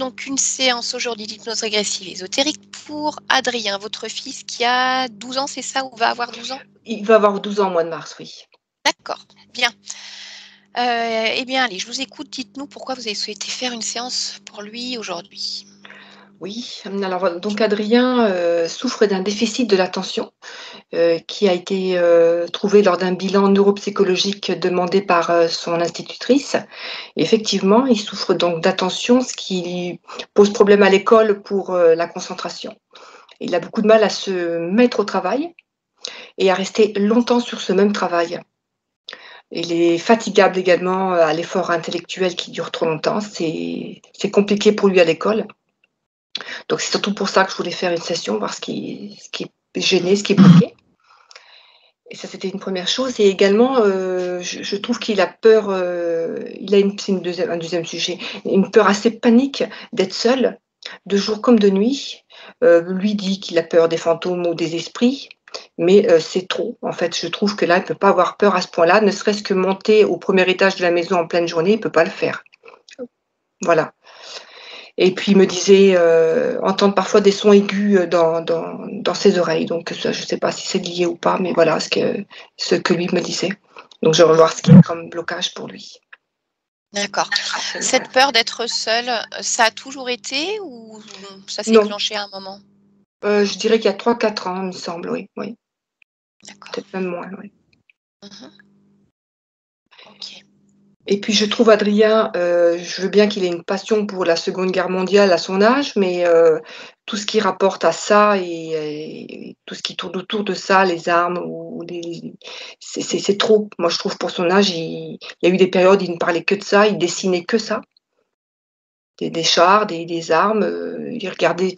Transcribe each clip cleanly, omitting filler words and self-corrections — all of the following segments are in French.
donc une séance aujourd'hui d'hypnose régressive ésotérique pour Adrien, votre fils qui a 12 ans, c'est ça, ou va avoir 12 ans? Il va avoir 12 ans au mois de mars, oui. D'accord, bien. Eh bien, allez, je vous écoute. Dites-nous pourquoi vous avez souhaité faire une séance pour lui aujourd'hui. Oui, alors donc Adrien, souffre d'un déficit de l'attention, qui a été, trouvé lors d'un bilan neuropsychologique demandé par, son institutrice. Effectivement, il souffre donc d'attention, ce qui pose problème à l'école pour, la concentration. Il a beaucoup de mal à se mettre au travail et à rester longtemps sur ce même travail. Il est fatigable également, à l'effort intellectuel qui dure trop longtemps. C'est compliqué pour lui à l'école. Donc c'est surtout pour ça que je voulais faire une session, voir ce qui est gêné, ce qui est bloqué. Et ça, c'était une première chose et également, je trouve qu'il a peur, il a un deuxième sujet, une peur assez panique d'être seul, de jour comme de nuit. Lui dit qu'il a peur des fantômes ou des esprits, mais c'est trop. En fait, je trouve que là, il peut pas avoir peur à ce point-là, ne serait-ce que monter au premier étage de la maison en pleine journée, il peut pas le faire. Voilà. Et puis il me disait, entendre parfois des sons aigus, dans ses oreilles. Donc ça, je sais pas si c'est lié ou pas, mais voilà ce que lui me disait. Donc je vais voir ce qu'il y a comme blocage pour lui. D'accord. Cette peur d'être seul, ça a toujours été ou ça s'est Non, déclenché à un moment? je dirais qu'il y a 3-4 ans, il me semble, oui, oui. D'accord. Peut-être même moins, oui. Mmh. OK. Et puis je trouve Adrien, je veux bien qu'il ait une passion pour la Seconde Guerre mondiale à son âge, mais tout ce qui rapporte à ça et tout ce qui tourne autour de ça, les armes ou les c'est trop. Moi, je trouve pour son âge, il y a eu des périodes, il ne parlait que de ça, il dessinait que ça, des chars, des armes, il regardait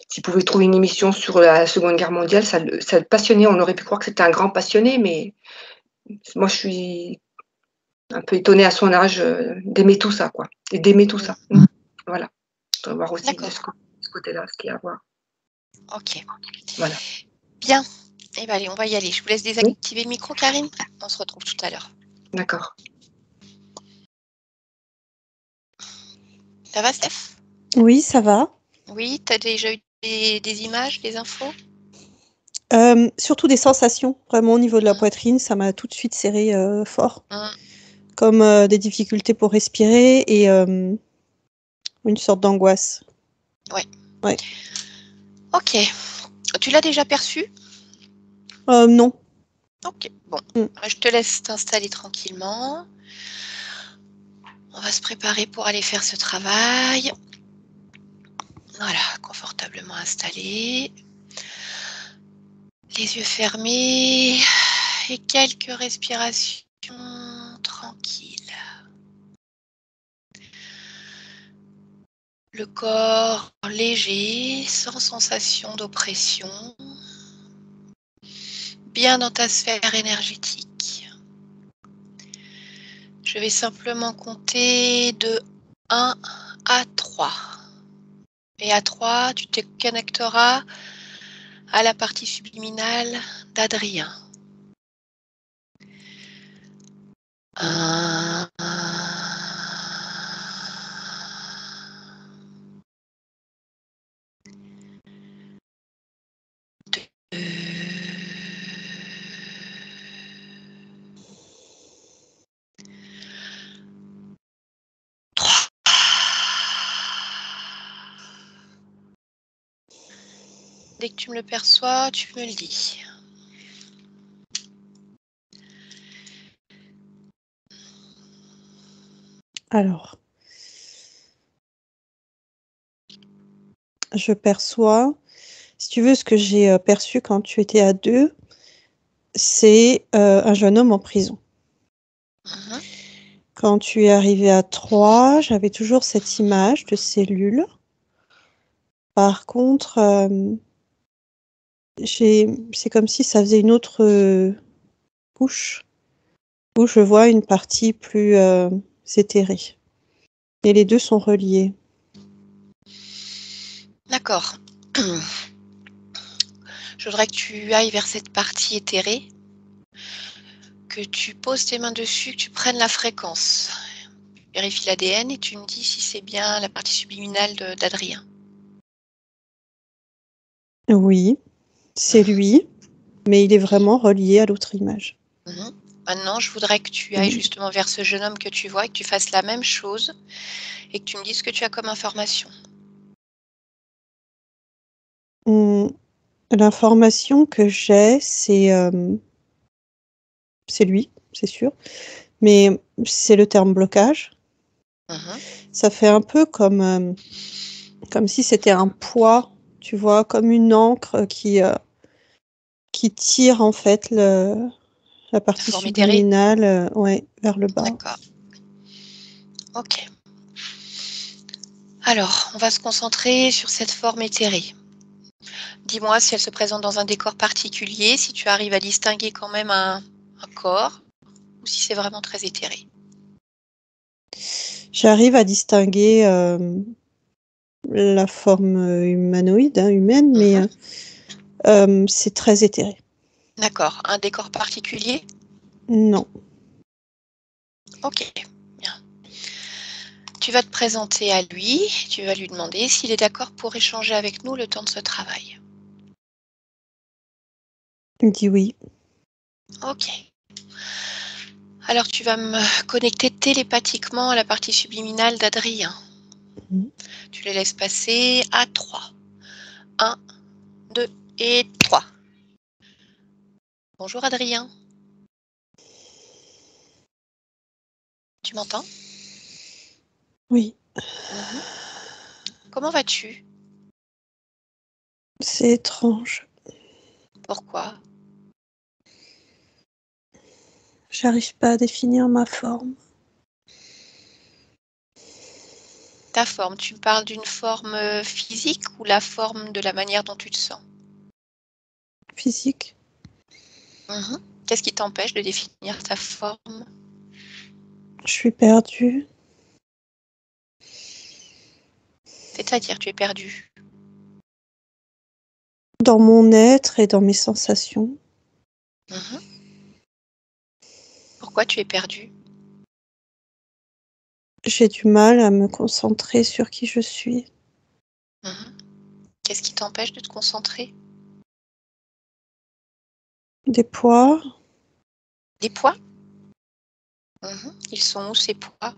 s'il pouvait trouver une émission sur la Seconde Guerre mondiale, ça le passionnait. On aurait pu croire que c'était un grand passionné, mais moi, je suis un peu étonnée à son âge, d'aimer tout ça, quoi, et d'aimer tout ça. Voilà. On va voir aussi de D'accord. ce côté-là, ce qu'il y a à voir. OK. Voilà. Bien. Eh ben, allez, on va y aller. Je vous laisse Oui, désactiver le micro, Karine. On se retrouve tout à l'heure. d'accord. Ça va, Steph? Oui, ça va. Oui, tu as déjà eu des images, des infos? Surtout des sensations. Vraiment au niveau de la Mmh. poitrine, ça m'a tout de suite serré, fort. Mmh. Comme, des difficultés pour respirer et une sorte d'angoisse. Ouais. Ouais. OK. Tu l'as déjà perçu? Non. OK. Bon, Mmh. je te laisse t'installer tranquillement. On va se préparer pour aller faire ce travail. Voilà, confortablement installé. Les yeux fermés et quelques respirations tranquilles. Le corps léger, sans sensation d'oppression, bien dans ta sphère énergétique. Je vais simplement compter de 1 à 3. Et à 3, tu te connecteras à la partie subliminale d'Adrien. 1, 2, 3. Dès que tu me le perçois, tu me le dis. Alors, je perçois si tu veux, ce que j'ai, perçu quand tu étais à 2, c'est, un jeune homme en prison. Mmh. Quand tu es arrivé à 3, j'avais toujours cette image de cellule. Par contre, c'est comme si ça faisait une autre, couche, où je vois une partie plus, éthérée et les 2 sont reliés. D'accord. Je voudrais que tu ailles vers cette partie éthérée, que tu poses tes mains dessus, que tu prennes la fréquence. Vérifie l'ADN et tu me dis si c'est bien la partie subliminale d'Adrien. Oui, c'est lui, mais il est vraiment relié à l'autre image. Maintenant, je voudrais que tu ailles justement vers ce jeune homme que tu vois et que tu fasses la même chose et que tu me dises ce que tu as comme information. L'information que j'ai, c'est lui, c'est sûr, mais c'est le terme blocage. Ça fait un peu comme si c'était un poids, tu vois, comme une encre qui tire en fait la partie forme éthérée. subliminale vers le bas. D'accord. Ok. Alors, on va se concentrer sur cette forme éthérée. Dis-moi si elle se présente dans un décor particulier, si tu arrives à distinguer quand même un corps, ou si c'est vraiment très éthéré. J'arrive à distinguer la forme humanoïde, humaine, mais c'est très éthéré. D'accord. Un décor particulier? Non. Ok, bien. Tu vas te présenter à lui, tu vas lui demander s'il est d'accord pour échanger avec nous le temps de ce travail. Il dit oui. Ok. Alors tu vas me connecter télépathiquement à la partie subliminale d'Adrien. Tu les laisses passer à 3. 1, 2 et 3. Bonjour Adrien. Tu m'entends? Oui. Comment vas-tu? C'est étrange. Pourquoi? J'arrive pas à définir ma forme. Ta forme, tu me parles d'une forme physique ou la forme de la manière dont tu te sens? Physique. Qu'est-ce qui t'empêche de définir ta forme? Je suis perdue. C'est-à-dire, tu es perdu. Dans mon être et dans mes sensations. Pourquoi tu es perdu? J'ai du mal à me concentrer sur qui je suis. Qu'est-ce qui t'empêche de te concentrer? Des poids. Des poids? Ils sont où ces poids?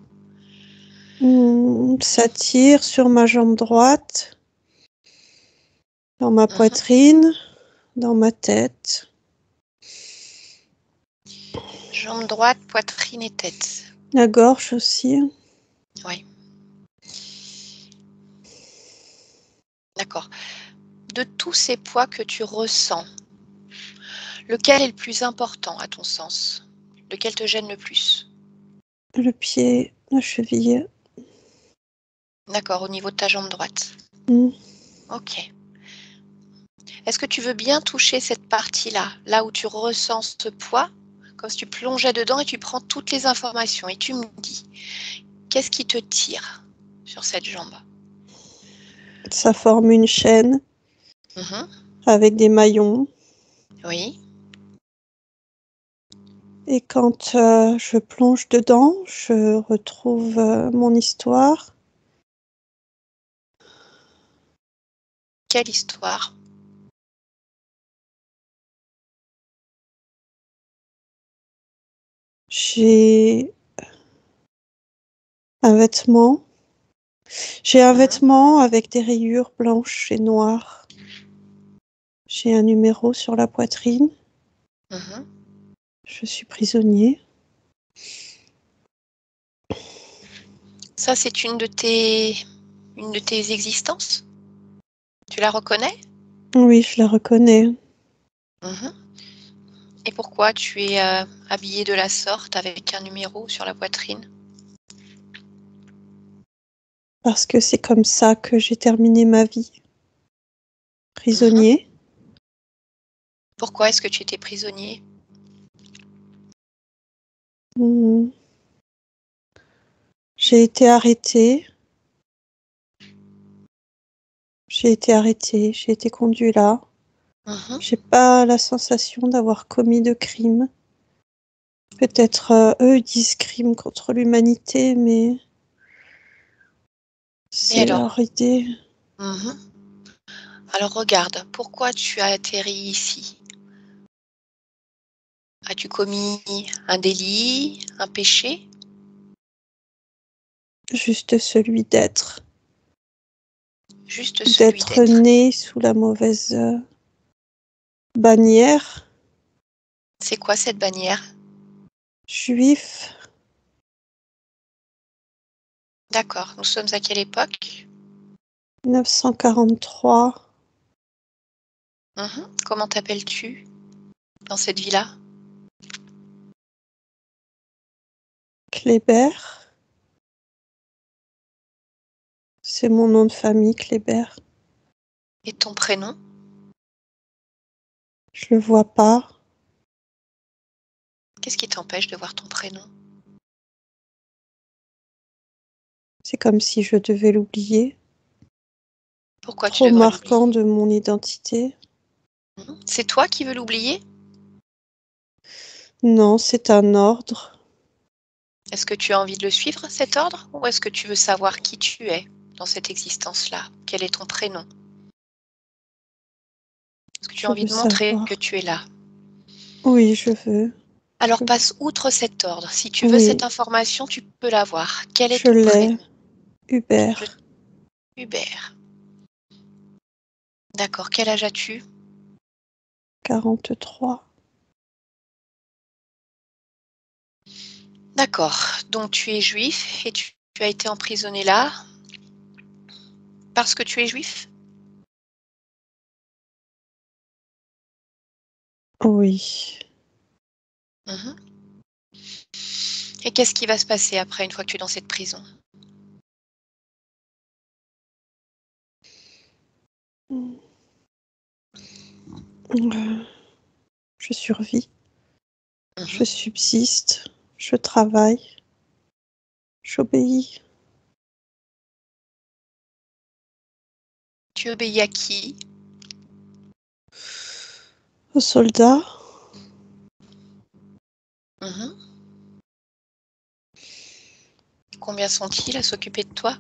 Ça tire sur ma jambe droite, dans ma poitrine, dans ma tête. Jambe droite, poitrine et tête. La gorge aussi. Oui. D'accord. De tous ces poids que tu ressens, lequel est le plus important à ton sens? Lequel te gêne le plus? Le pied, la cheville. D'accord, au niveau de ta jambe droite. Ok. Est-ce que tu veux bien toucher cette partie-là, là où tu ressens ce poids, comme si tu plongeais dedans et tu prends toutes les informations et tu me dis, qu'est-ce qui te tire sur cette jambe? Ça forme une chaîne avec des maillons. Oui. Et quand je plonge dedans, je retrouve mon histoire. Quelle histoire? J'ai un vêtement. J'ai un vêtement avec des rayures blanches et noires. J'ai un numéro sur la poitrine. Je suis prisonnier. Ça, c'est une de tes existences? Tu la reconnais? Oui, je la reconnais. Et pourquoi tu es habillée de la sorte avec un numéro sur la poitrine? Parce que c'est comme ça que j'ai terminé ma vie. Prisonnier. Pourquoi est-ce que tu étais prisonnier? J'ai été arrêtée. J'ai été conduit là. J'ai pas la sensation d'avoir commis de crime. Peut-être eux ils disent crime contre l'humanité, mais c'est alors leur idée. Alors regarde, pourquoi tu as atterri ici? As-tu commis un délit, un péché? Juste celui d'être Juste celui d'être. né sous la mauvaise bannière. C'est quoi cette bannière? Juif. D'accord, nous sommes à quelle époque? 1943. Comment t'appelles-tu dans cette villa? Kléber. C'est mon nom de famille, Kléber. Et ton prénom? Je le vois pas. Qu'est-ce qui t'empêche de voir ton prénom? C'est comme si je devais l'oublier. Pourquoi tu Trop devrais marquant l'oublier? de mon identité. C'est toi qui veux l'oublier? Non, c'est un ordre. Est-ce que tu as envie de le suivre, cet ordre? Ou est-ce que tu veux savoir qui tu es dans cette existence-là? Quel est ton prénom? Est-ce que tu as Je envie veux de montrer savoir. que tu es là? Oui, je veux. Alors passe outre cet ordre. Si tu veux Oui, cette information, tu peux l'avoir. Quel est je ton l'ai. prénom? Hubert. Hubert. D'accord. Quel âge as-tu? 43. D'accord. Donc tu es juif et tu as été emprisonné là parce que tu es juif? Oui. Mhm. Et qu'est-ce qui va se passer après, une fois que tu es dans cette prison? Je survis. Je Mhm. subsiste. Je travaille. J'obéis. Tu obéis à qui? Aux soldats. Mhm. Combien sont-ils à s'occuper de toi?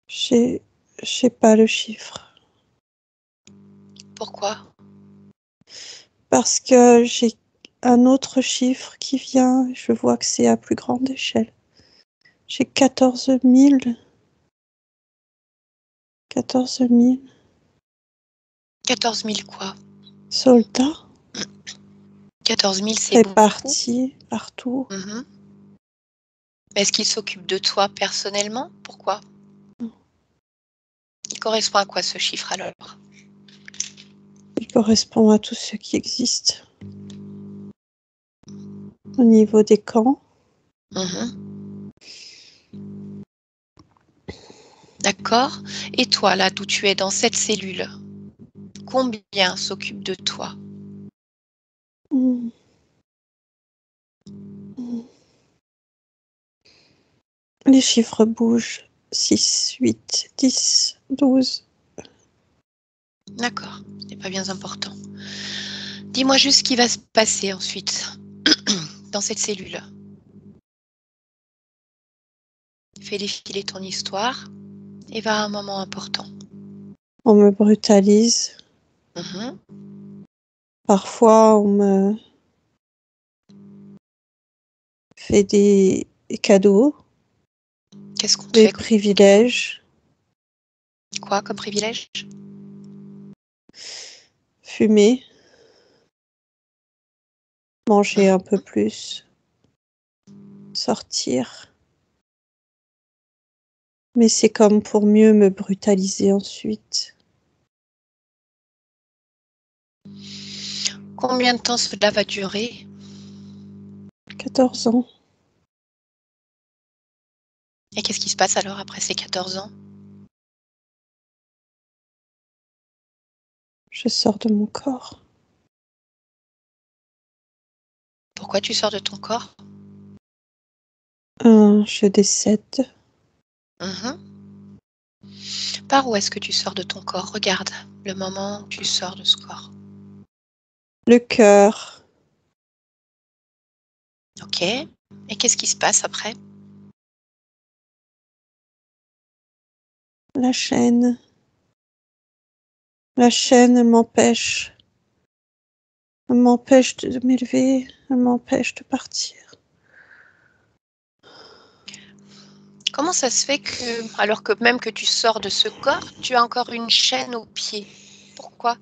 J'ai pas le chiffre. Pourquoi? Parce que j'ai un autre chiffre qui vient. Je vois que c'est à plus grande échelle. J'ai 14 000. 14 000 14 000 quoi? soldats 14 000, c'est beaucoup? répartis partout. Mhm. Est-ce qu'ils s'occupent de toi personnellement? Pourquoi? Il correspond à quoi ce chiffre alors? Il correspond à tout ce qui existe. Au niveau des camps, Mhm. D'accord. Et toi, là, d'où tu es dans cette cellule, combien s'occupe de toi? les chiffres bougent. 6, 8, 10, 12. D'accord, ce n'est pas bien important. Dis-moi juste ce qui va se passer ensuite dans cette cellule. Fais défiler ton histoire et va à un moment important. On me brutalise. Mhm. Parfois, on me fait des cadeaux, Qu'est-ce qu'on te des fait comme cadeau? privilèges. Quoi comme privilège? Fumer, manger un peu Mhm. plus, sortir. Mais c'est comme pour mieux me brutaliser ensuite. Combien de temps cela va durer? 14 ans. Et qu'est-ce qui se passe alors après ces 14 ans? Je sors de mon corps. Pourquoi tu sors de ton corps? Je décède. Mhm. Par où est-ce que tu sors de ton corps? Regarde le moment où tu sors de ce corps. Le cœur. Ok. Et qu'est-ce qui se passe après? La chaîne. La chaîne, elle m'empêche. Elle m'empêche de m'élever. Elle m'empêche de partir. Comment ça se fait que, alors que même que tu sors de ce corps, tu as encore une chaîne au pied? Pourquoi?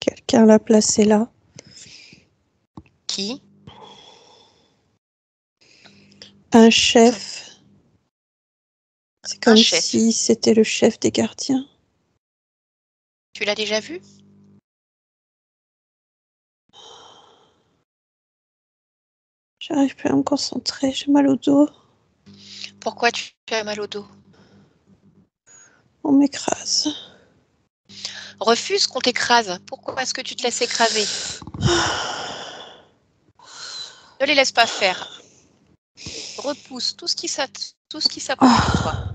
Quelqu'un l'a placée là. Qui? Un chef. C'est Un comme chef. si c'était le chef des gardiens. Tu l'as déjà vu? J'arrive plus à me concentrer, j'ai mal au dos. Pourquoi tu as mal au dos? On m'écrase. Refuse qu'on t'écrase. Pourquoi est-ce que tu te laisses écraser? Ne les laisse pas faire. Repousse tout ce qui s'approche de toi.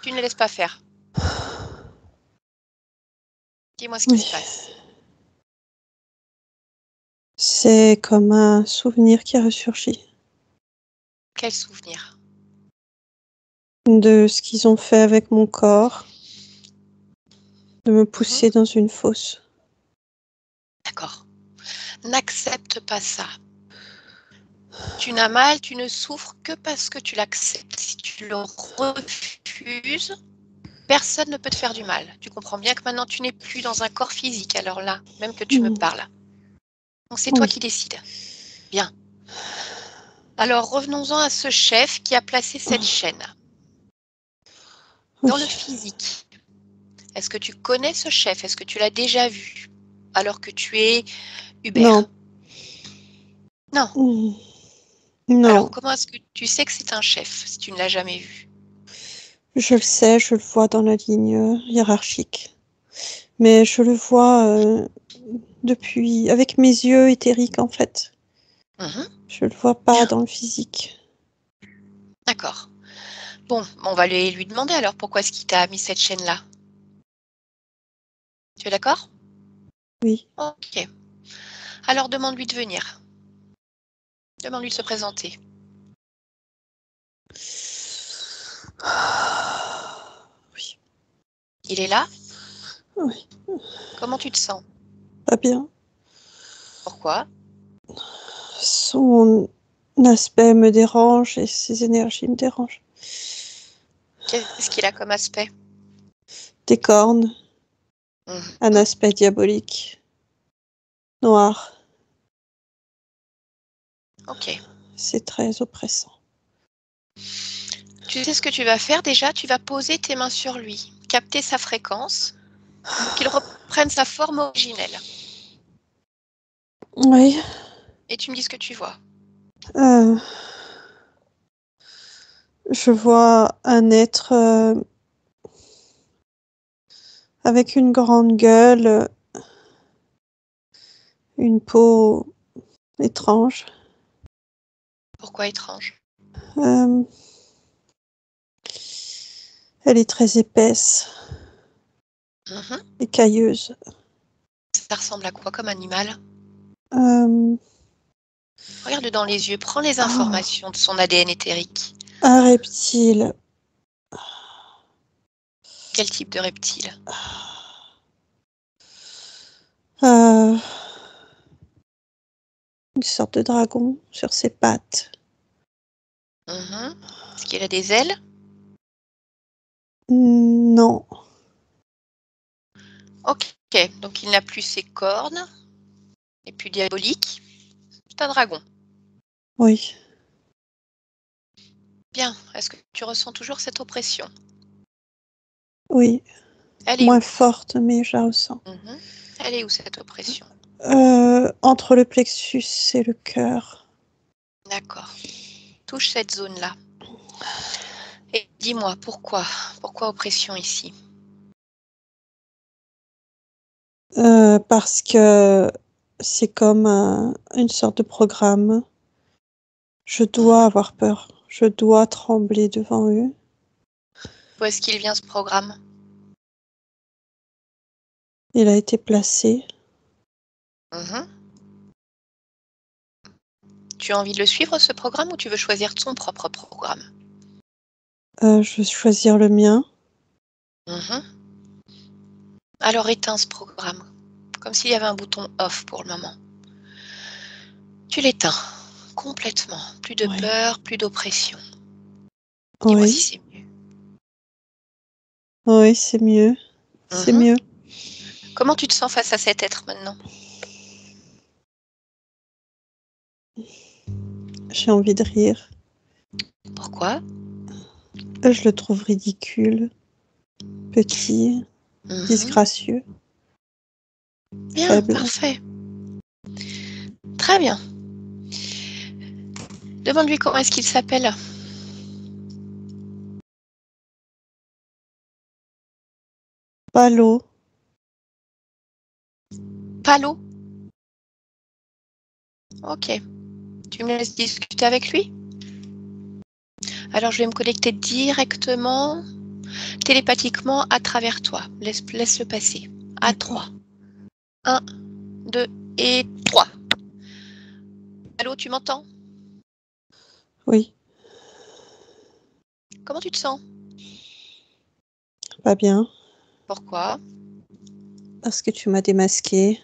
Tu ne les laisses pas faire. Dis-moi ce qui se passe. C'est comme un souvenir qui a ressurgi Quel souvenir? de ce qu'ils ont fait avec mon corps, de me pousser dans une fosse. D'accord. N'accepte pas ça. Tu n'as mal, tu ne souffres que parce que tu l'acceptes. Si tu le refuses, personne ne peut te faire du mal. Tu comprends bien que maintenant tu n'es plus dans un corps physique, alors là, même que tu me parles. Donc c'est toi qui décides. Bien. Alors revenons-en à ce chef qui a placé cette chaîne. Dans le physique, est-ce que tu connais ce chef? Est-ce que tu l'as déjà vu alors que tu es Hubert? Non. Non. Alors comment est-ce que tu sais que c'est un chef si tu ne l'as jamais vu? Je le sais, je le vois dans la ligne hiérarchique. Mais je le vois depuis, avec mes yeux éthériques en fait. Je le vois pas dans le physique. D'accord. Bon, on va lui demander alors pourquoi est-ce qu'il t'a mis cette chaîne-là. Tu es d'accord? Oui. Ok. Alors demande-lui de venir. Demande-lui de se présenter. Oui. Il est là? Oui. Comment tu te sens? Pas bien. Pourquoi? Son aspect me dérange et ses énergies me dérangent. Qu'est-ce qu'il a comme aspect? Des cornes. Un aspect diabolique. Noir. Ok. C'est très oppressant. Tu sais ce que tu vas faire déjà? Tu vas poser tes mains sur lui, capter sa fréquence, pour qu'il reprenne sa forme originelle. Oui. Et tu me dis ce que tu vois. Je vois un être avec une grande gueule, une peau étrange. Pourquoi étrange? Elle est très épaisse et cailleuse. Ça ressemble à quoi comme animal? Un Regarde dans les yeux, prends les informations de son ADN éthérique. reptile. Quel type de reptile? Une sorte de dragon sur ses pattes. Est-ce qu'il a des ailes? Non. Ok, donc il n'a plus ses cornes, et plus diabolique. C'est un dragon. Oui. Bien, est-ce que tu ressens toujours cette oppression? Oui. Elle est Moins où? forte, mais je la ressens. Elle est où cette oppression? Entre le plexus et le cœur. D'accord. Touche cette zone-là. Et dis-moi, pourquoi? Pourquoi oppression ici? Parce que c'est comme une sorte de programme Je dois avoir peur. Je dois trembler devant eux. Où est-ce qu'il vient ce programme? Il a été placé. Tu as envie de le suivre, ce programme, ou tu veux choisir ton propre programme? Je vais choisir le mien. Alors éteins ce programme, comme s'il y avait un bouton off pour le moment. Tu l'éteins complètement. Plus de Oui. peur, plus d'oppression. Dis-moi si c'est mieux. Oui, c'est mieux. C'est mieux. Comment tu te sens face à cet être maintenant? J'ai envie de rire. Pourquoi? Je le trouve ridicule, petit, disgracieux, Bien, faible. parfait. Très bien. Demande-lui comment est-ce qu'il s'appelle. Palo. Palo? Ok. Tu me laisses discuter avec lui? Alors je vais me connecter directement, télépathiquement à travers toi. Laisse-le passer. À 3. 1, 2 et 3. Allô, tu m'entends? Oui, Comment tu te sens? pas bien. Pourquoi? Parce que tu m'as démasqué.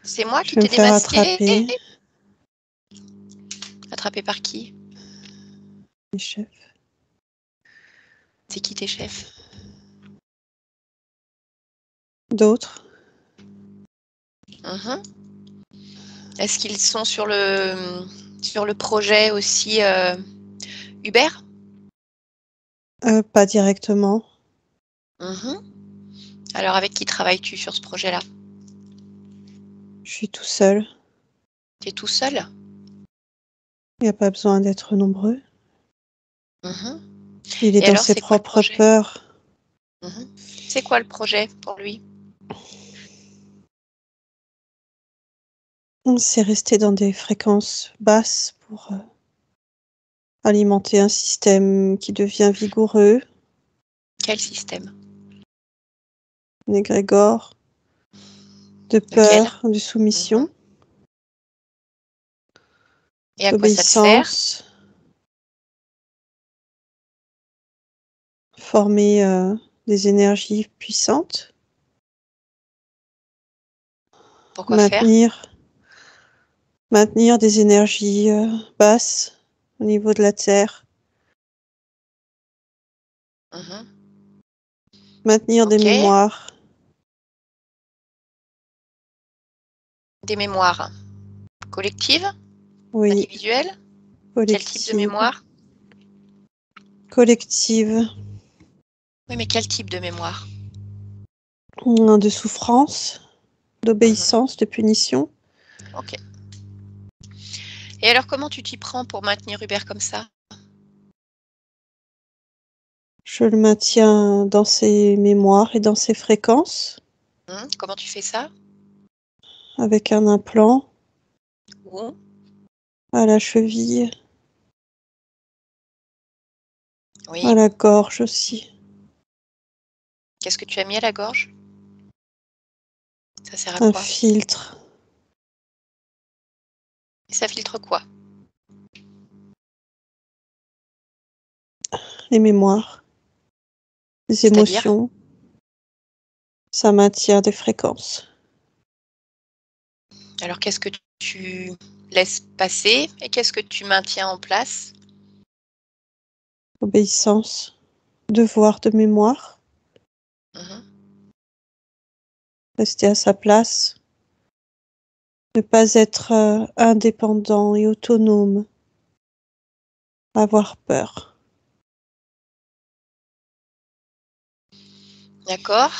C'est moi Je qui vais t'ai me faire démasqué. attraper. Attrapé par qui? Les chefs. C'est qui tes chefs? D'autres. Est-ce qu'ils sont sur le projet aussi Hubert? Pas directement. Alors avec qui travailles-tu sur ce projet-là? Je suis tout seul. Tu es tout seul? Il n'y a pas besoin d'être nombreux. Il est Et dans alors, ses c'est quoi le propres projet? peurs. C'est quoi le projet pour lui? C'est rester dans des fréquences basses pour alimenter un système qui devient vigoureux. Quel système? Un égrégore de Lequel? peur, de soumission, Et à quoi ça te sert? d'obéissance, former des énergies puissantes, Pourquoi faire? maintenir des énergies basses au niveau de la Terre, maintenir des Ok. mémoires. Des mémoires collectives? Oui, Individuelles? Quel type de collective. mémoire? Collective, Oui, mais quel type de mémoire? de souffrance, d'obéissance, de punition. Ok. Et alors, comment tu t'y prends pour maintenir Hubert comme ça? Je le maintiens dans ses mémoires et dans ses fréquences Comment tu fais ça? avec un implant Où? à la cheville, Oui. à la gorge aussi. Qu'est-ce que tu as mis à la gorge? Ça sert à Un quoi? filtre, Et ça filtre quoi? les mémoires, les C'est-à-dire? émotions. Ça maintient des fréquences. Alors, qu'est-ce que tu laisses passer et qu'est-ce que tu maintiens en place? Obéissance, devoir de mémoire, rester à sa place, ne pas être indépendant et autonome, avoir peur. D'accord.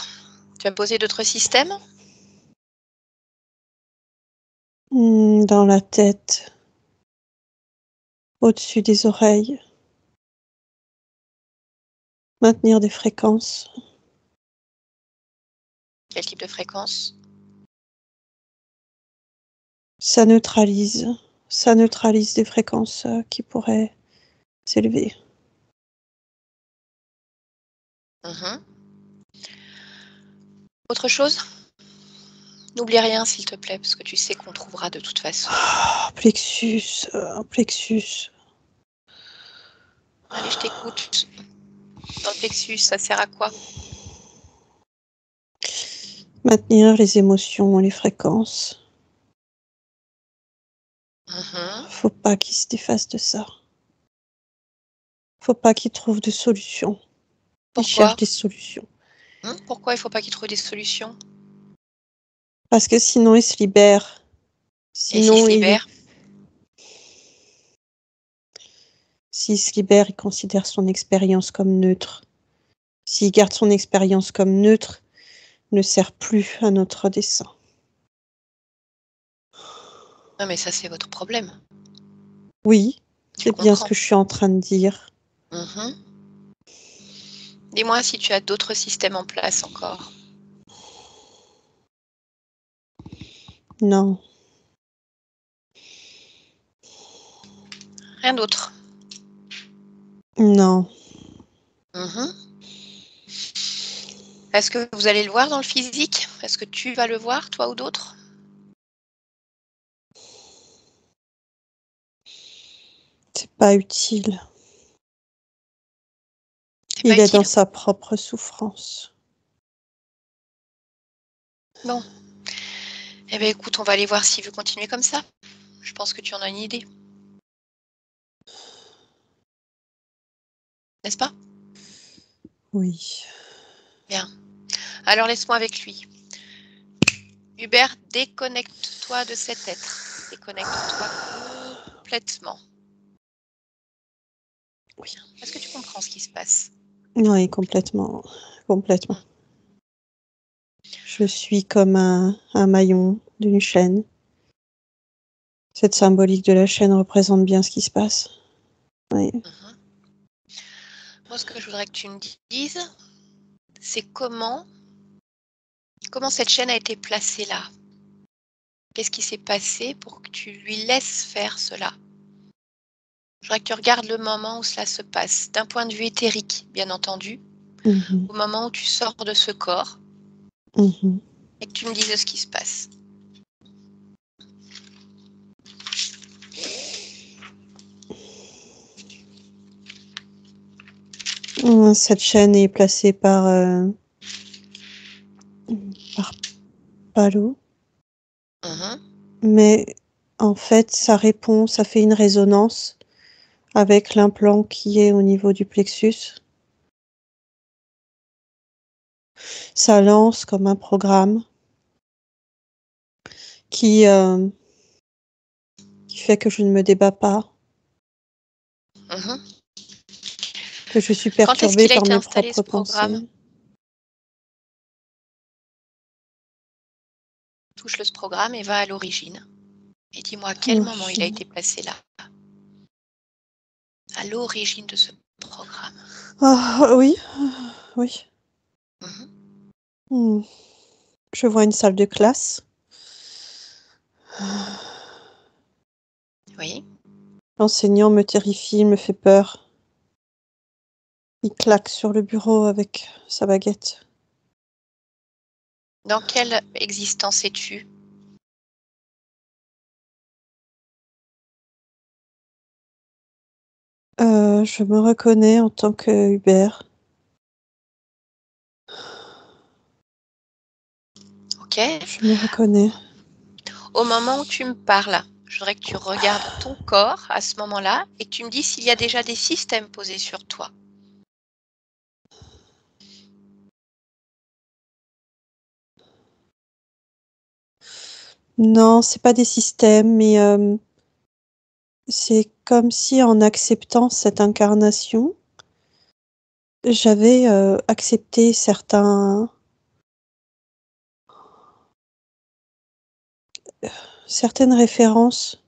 Tu as posé d'autres systèmes? Dans la tête, au-dessus des oreilles, maintenir des fréquences. Quel type de fréquence? Ça neutralise ça neutralise des fréquences qui pourraient s'élever. Autre chose? N'oublie rien, s'il te plaît, parce que tu sais qu'on trouvera de toute façon. Plexus. Allez, je t'écoute. Dans le plexus, ça sert à quoi? Maintenir les émotions et les fréquences. Faut pas qu'il se défasse de ça. Faut pas qu'il trouve de solutions. Il cherche des solutions. Pourquoi il faut pas qu'il trouve des solutions? Parce que sinon il se libère. Sinon, et s'il se libère? S'il se libère, il considère son expérience comme neutre. S'il garde son expérience comme neutre, ne sert plus à notre dessein. Non, mais ça, c'est votre problème. Oui, c'est bien ce que je suis en train de dire. Dis-moi si tu as d'autres systèmes en place encore. Non. Rien d'autre? Non. Est-ce que vous allez le voir dans le physique? Est-ce que tu vas le voir, toi ou d'autres? C'est pas utile. Il est dans sa propre souffrance. Bon. Eh bien, écoute, on va aller voir s'il veut continuer comme ça. Je pense que tu en as une idée. N'est-ce pas? Oui. Bien. Alors, laisse-moi avec lui. Hubert, déconnecte-toi de cet être. Déconnecte-toi complètement. Oui. Est-ce que tu comprends ce qui se passe? Oui, complètement. Complètement. Je suis comme un maillon d'une chaîne. Cette symbolique de la chaîne représente bien ce qui se passe. Oui. Moi, ce que je voudrais que tu me dises, c'est comment cette chaîne a été placée là. Qu'est-ce qui s'est passé pour que tu lui laisses faire cela? Je voudrais que tu regardes le moment où cela se passe, d'un point de vue éthérique, bien entendu, au moment où tu sors de ce corps, et que tu me dises ce qui se passe. Cette chaîne est placée par Palo. Mais en fait, ça fait une résonance avec l'implant qui est au niveau du plexus. Ça lance comme un programme qui fait que je ne me débats pas, que je suis perturbée par mes propres pensées. Touche ce programme et va à l'origine. Et dis-moi à quel moment il a été placé là? À l'origine de ce programme. Ah oui, oui. Je vois une salle de classe. Oui. L'enseignant me terrifie, me fait peur. Il claque sur le bureau avec sa baguette. Dans quelle existence es-tu? Je me reconnais en tant que Hubert. Ok. Je me reconnais. Au moment où tu me parles, je voudrais que tu regardes ton corps à ce moment-là et que tu me dises s'il y a déjà des systèmes posés sur toi. Non, c'est pas des systèmes, mais c'est comme si en acceptant cette incarnation, j'avais accepté certaines références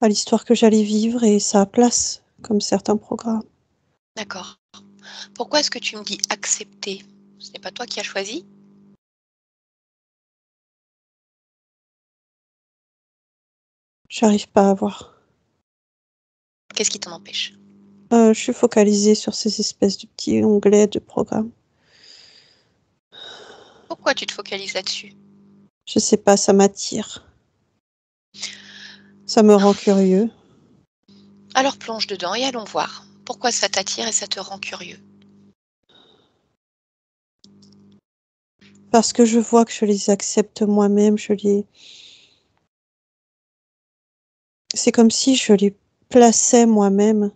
à l'histoire que j'allais vivre et ça a place comme certains programmes. D'accord. Pourquoi est-ce que tu me dis accepter? Ce n'est pas toi qui as choisi? J'arrive pas à voir. Qu'est-ce qui t'en empêche? Je suis focalisée sur ces espèces de petits onglets de programme. Pourquoi tu te focalises là-dessus? Je sais pas, ça m'attire. Ça me rend curieux. Alors plonge dedans et allons voir. Pourquoi ça t'attire et ça te rend curieux? Parce que je vois que je les accepte moi-même, c'est comme si je les plaçais moi-même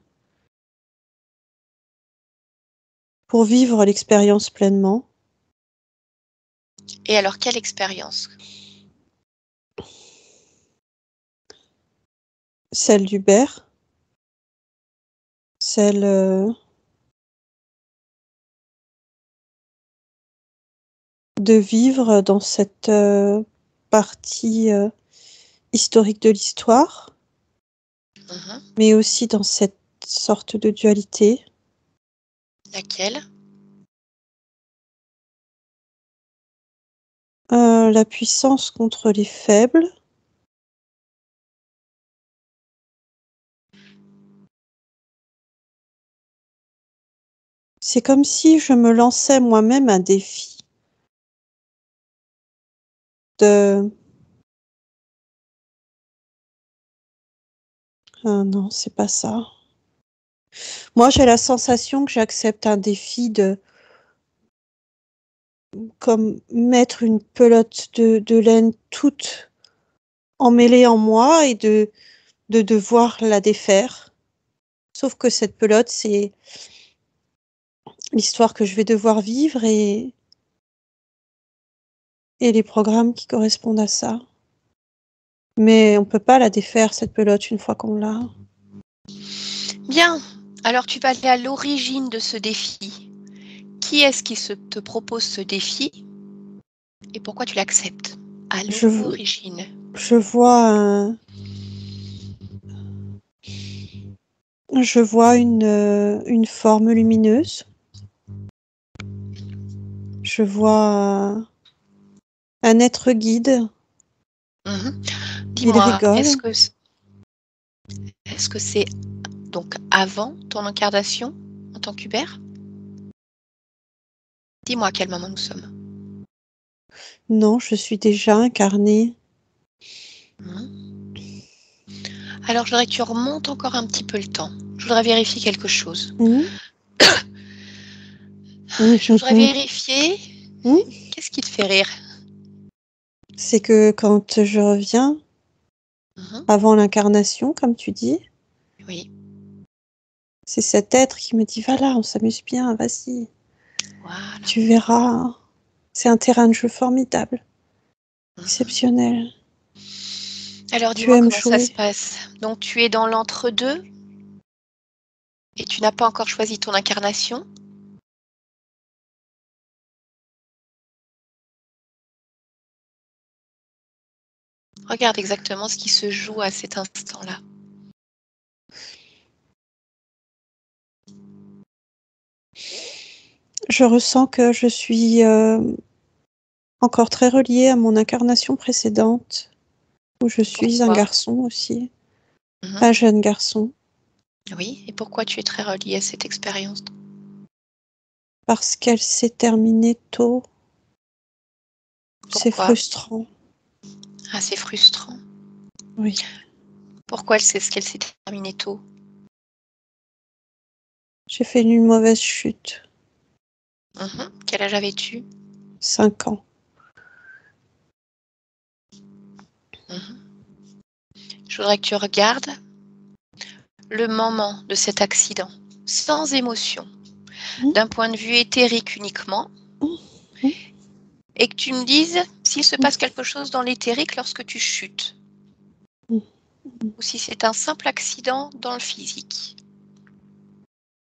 pour vivre l'expérience pleinement. Et alors, quelle expérience? Celle d'Hubert, celle de vivre dans cette partie historique de l'histoire, mais aussi dans cette sorte de dualité. Laquelle? La puissance contre les faibles. C'est comme si je me lançais moi-même un défi de... Ah non, c'est pas ça. Moi, j'ai la sensation que j'accepte un défi de... comme mettre une pelote de laine toute emmêlée en moi et de devoir la défaire. Sauf que cette pelote, c'est l'histoire que je vais devoir vivre et les programmes qui correspondent à ça. Mais on peut pas la défaire, cette pelote, une fois qu'on l'a. Bien, alors tu vas aller à l'origine de ce défi. Qui est-ce qui te propose ce défi et pourquoi tu l'acceptes? À l'origine. Je vois une forme lumineuse. Je vois un être guide. Dis-moi, Il rigole. est-ce que c'est donc avant ton incarnation en tant qu'Hubert? Dis-moi à quel moment nous sommes. Non, je suis déjà incarnée. Alors, je voudrais que tu remontes encore un petit peu le temps. Je voudrais vérifier quelque chose. Je voudrais vérifier. Qu'est-ce qui te fait rire? C'est que quand je reviens, avant l'incarnation, comme tu dis, oui. C'est cet être qui me dit, va là, on s'amuse bien, vas-y. Voilà. Tu verras, c'est un terrain de jeu formidable, exceptionnel. Alors dis-moi comment ça se passe. Donc tu es dans l'entre-deux et tu n'as pas encore choisi ton incarnation. Regarde exactement ce qui se joue à cet instant-là. Je ressens que je suis encore très reliée à mon incarnation précédente, où je suis un garçon aussi, un jeune garçon. Oui, et pourquoi tu es très reliée à cette expérience? Parce qu'elle s'est terminée tôt. C'est frustrant. Ah, c'est frustrant. Oui. Pourquoi est-ce qu'elle s'est terminée tôt? J'ai fait une mauvaise chute. Quel âge avais-tu? 5 ans. Je voudrais que tu regardes le moment de cet accident, sans émotion, d'un point de vue éthérique uniquement, et que tu me dises s'il se passe quelque chose dans l'éthérique lorsque tu chutes, ou si c'est un simple accident dans le physique.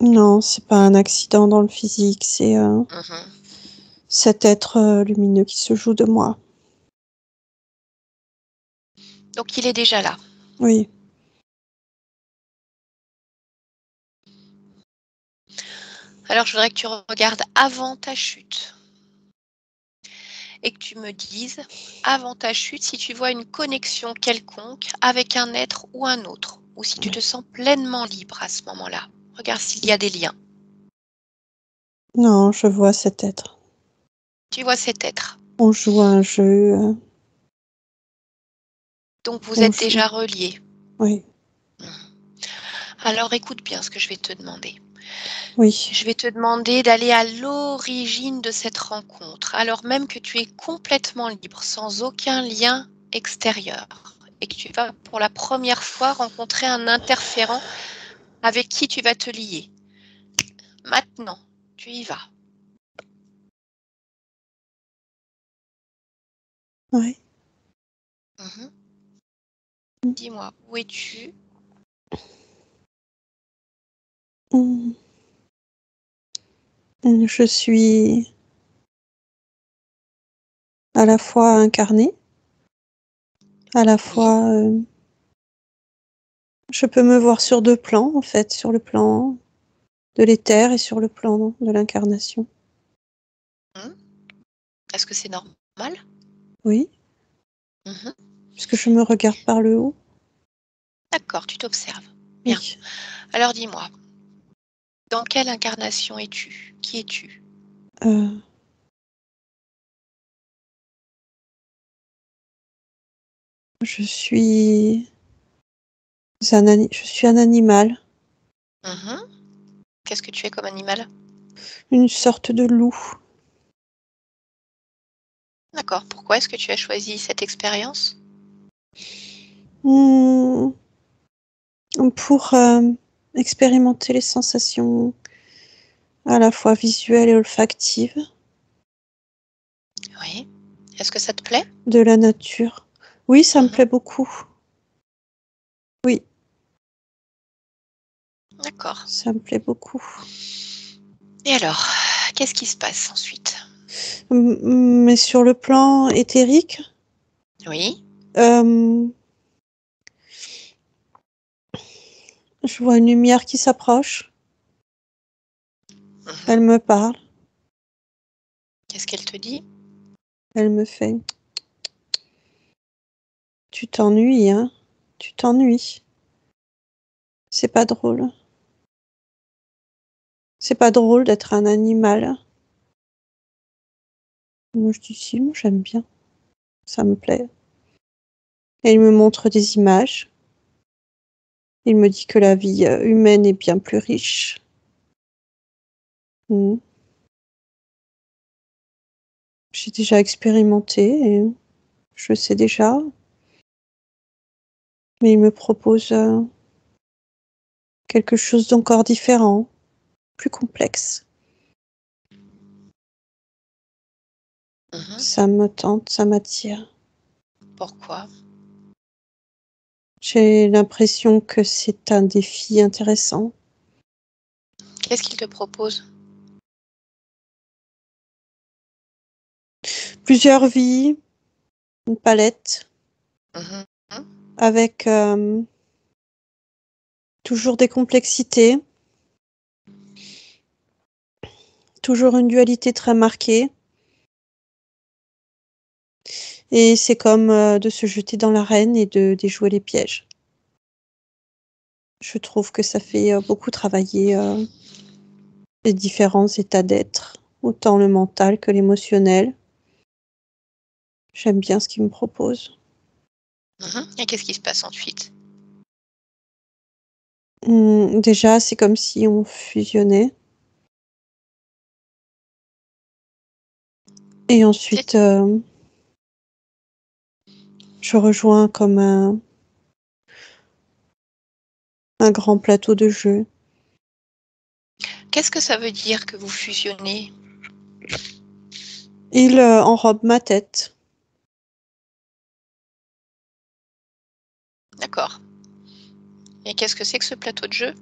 Non, c'est pas un accident dans le physique, c'est cet être lumineux qui se joue de moi. Donc il est déjà là. Oui. Alors je voudrais que tu regardes avant ta chute. et que tu me dises, avant ta chute, si tu vois une connexion quelconque avec un être ou un autre, ou si tu te sens pleinement libre à ce moment-là. Regarde s'il y a des liens. Non, je vois cet être. Tu vois cet être. On joue à un jeu. Donc vous êtes déjà reliés. Oui. Alors écoute bien ce que je vais te demander. Oui. Je vais te demander d'aller à l'origine de cette rencontre, alors même que tu es complètement libre, sans aucun lien extérieur, et que tu vas pour la première fois rencontrer un interférent avec qui tu vas te lier. Maintenant, tu y vas. Oui. Dis-moi, où es-tu? Je suis à la fois incarnée, à la fois je peux me voir sur deux plans, en fait, sur le plan de l'éther et sur le plan de l'incarnation. Est-ce que c'est normal? Oui, puisque je me regarde par le haut. D'accord, tu t'observes. Bien. Oui. Alors dis-moi, dans quelle incarnation es-tu? Qui es-tu? Je suis un animal, Qu'est-ce que tu es comme animal? une sorte de loup. D'accord. Pourquoi est-ce que tu as choisi cette expérience? Pour expérimenter les sensations à la fois visuelles et olfactives Oui. Est-ce que ça te plaît? de la nature. Oui, ça me plaît beaucoup. Oui, D'accord. ça me plaît beaucoup. Et alors, qu'est-ce qui se passe ensuite? Mais sur le plan éthérique, Oui. je vois une lumière qui s'approche. Elle me parle. Qu'est-ce qu'elle te dit? Elle me fait: Tu t'ennuies, hein? Tu t'ennuies. C'est pas drôle. C'est pas drôle d'être un animal. Moi, je dis si, moi j'aime bien. Ça me plaît. Et il me montre des images. Il me dit que la vie humaine est bien plus riche. J'ai déjà expérimenté et je sais déjà. Mais il me propose quelque chose d'encore différent, plus complexe. Ça me tente, ça m'attire. Pourquoi? J'ai l'impression que c'est un défi intéressant. Qu'est-ce qu'il te propose? Plusieurs vies, une palette, avec toujours des complexités, toujours une dualité très marquée. Et c'est comme de se jeter dans l'arène et de déjouer les pièges. Je trouve que ça fait beaucoup travailler les différents états d'être, autant le mental que l'émotionnel. J'aime bien ce qu'il me propose. Et qu'est-ce qui se passe ensuite? Déjà, c'est comme si on fusionnait. Et ensuite, je rejoins comme un grand plateau de jeu. Qu'est-ce que ça veut dire que vous fusionnez? Il enrobe ma tête. D'accord. Et qu'est-ce que c'est que ce plateau de jeu?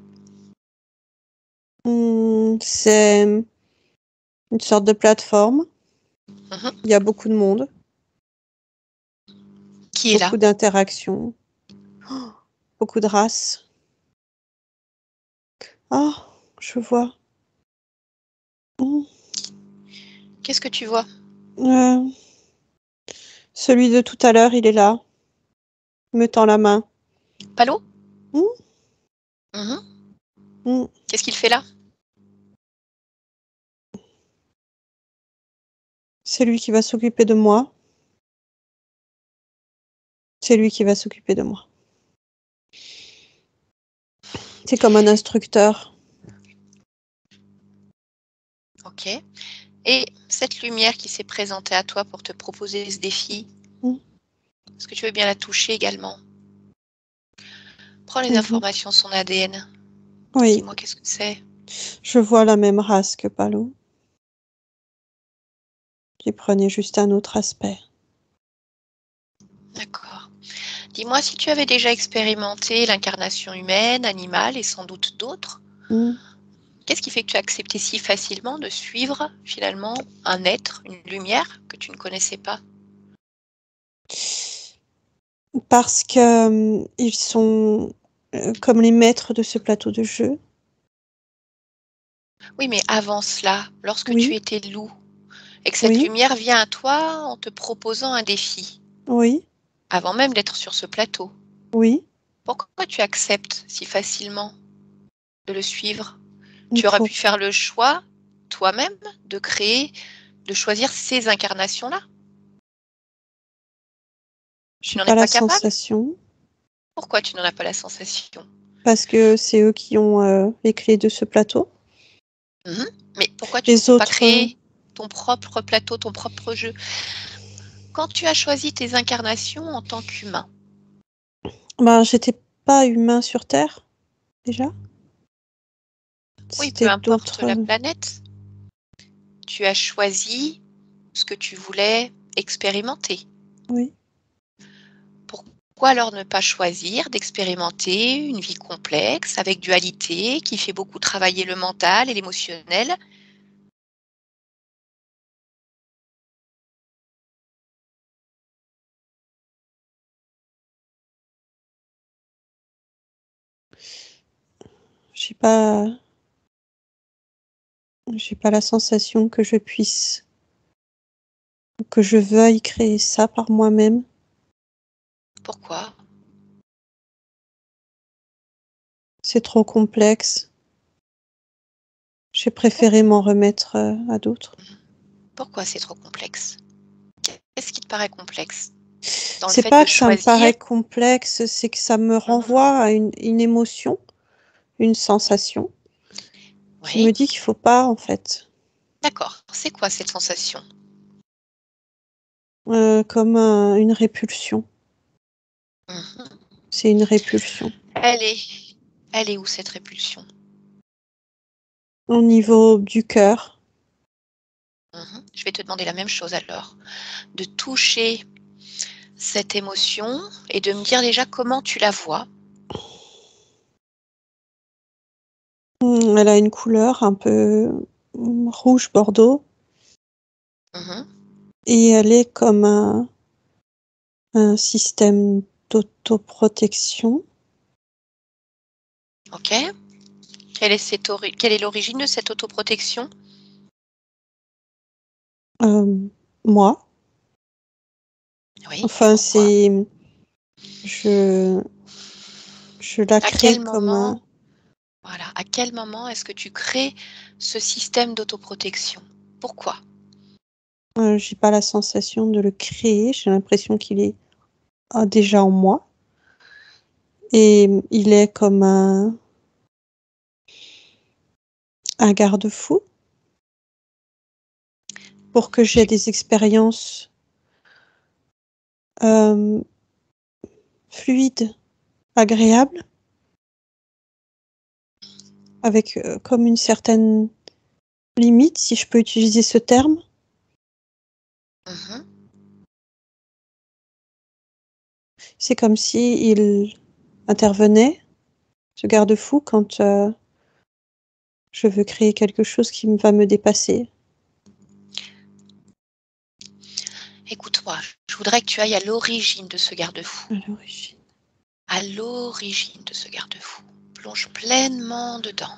C'est une sorte de plateforme. Il y a beaucoup de monde. Qui est là? Beaucoup d'interactions. Beaucoup de races. Ah, je vois. Qu'est-ce que tu vois? Celui de tout à l'heure, il est là. Il me tend la main. Palo? Hmm. Qu'est-ce qu'il fait là? C'est lui qui va s'occuper de moi. C'est lui qui va s'occuper de moi. C'est comme un instructeur. Ok. Et cette lumière qui s'est présentée à toi pour te proposer ce défi, est-ce que tu veux bien la toucher également? Prends les informations sur son ADN. Oui. Dis-moi qu'est-ce que c'est. Je vois la même race que Palo, qui prenait juste un autre aspect. D'accord. Dis-moi si tu avais déjà expérimenté l'incarnation humaine, animale et sans doute d'autres. Qu'est-ce qui fait que tu as accepté si facilement de suivre finalement un être, une lumière que tu ne connaissais pas? Parce que ils sont comme les maîtres de ce plateau de jeu. Oui, mais avant cela, lorsque tu Oui. étais loup, et que cette lumière vient à toi en te proposant un défi, Oui. avant même d'être sur ce plateau, Oui. pourquoi tu acceptes si facilement de le suivre? Tu aurais pu faire le choix toi-même de créer, de choisir ces incarnations-là. Tu n'en es Pas la pas capable? sensation. Pourquoi tu n'en as pas la sensation? Parce que c'est eux qui ont les clés de ce plateau. Mais pourquoi tu ne peux pas créer ton propre plateau, ton propre jeu? Quand tu as choisi tes incarnations en tant qu'humain. J'étais pas humain sur Terre, déjà. Oui, peu importe la planète. Tu as choisi ce que tu voulais expérimenter. Oui. Pourquoi alors ne pas choisir d'expérimenter une vie complexe, avec dualité, qui fait beaucoup travailler le mental et l'émotionnel? J'ai pas la sensation que je puisse, que je veuille créer ça par moi-même. Pourquoi? C'est trop complexe. J'ai préféré m'en remettre à d'autres. Pourquoi c'est trop complexe? Qu'est-ce qui te paraît complexe dans le C'est fait pas de que ça me choisir? paraît complexe, c'est que ça me renvoie à une émotion, une sensation, qui me Oui, dit qu'il faut pas, en fait. d'accord. C'est quoi cette sensation? Comme une répulsion. C'est une répulsion. Elle est où cette répulsion? Au niveau du cœur. Je vais te demander la même chose alors, de toucher cette émotion et de me dire déjà comment tu la vois. Elle a une couleur un peu rouge bordeaux et elle est comme un système d'autoprotection. Ok. Quelle est l'origine de cette autoprotection? Moi. Oui, Enfin, pourquoi? je la À crée quel comme moment, voilà, à quel moment est-ce que tu crées ce système d'autoprotection? Pourquoi? j'ai pas la sensation de le créer, j'ai l'impression qu'il est déjà en moi. Et il est comme un garde-fou pour que j'ai des expériences fluides, agréables, avec comme une certaine limite, si je peux utiliser ce terme. C'est comme si il intervenait, ce garde-fou, quand je veux créer quelque chose qui va me dépasser. Écoute-moi, je voudrais que tu ailles à l'origine de ce garde-fou. À l'origine. À l'origine de ce garde-fou. Plonge pleinement dedans.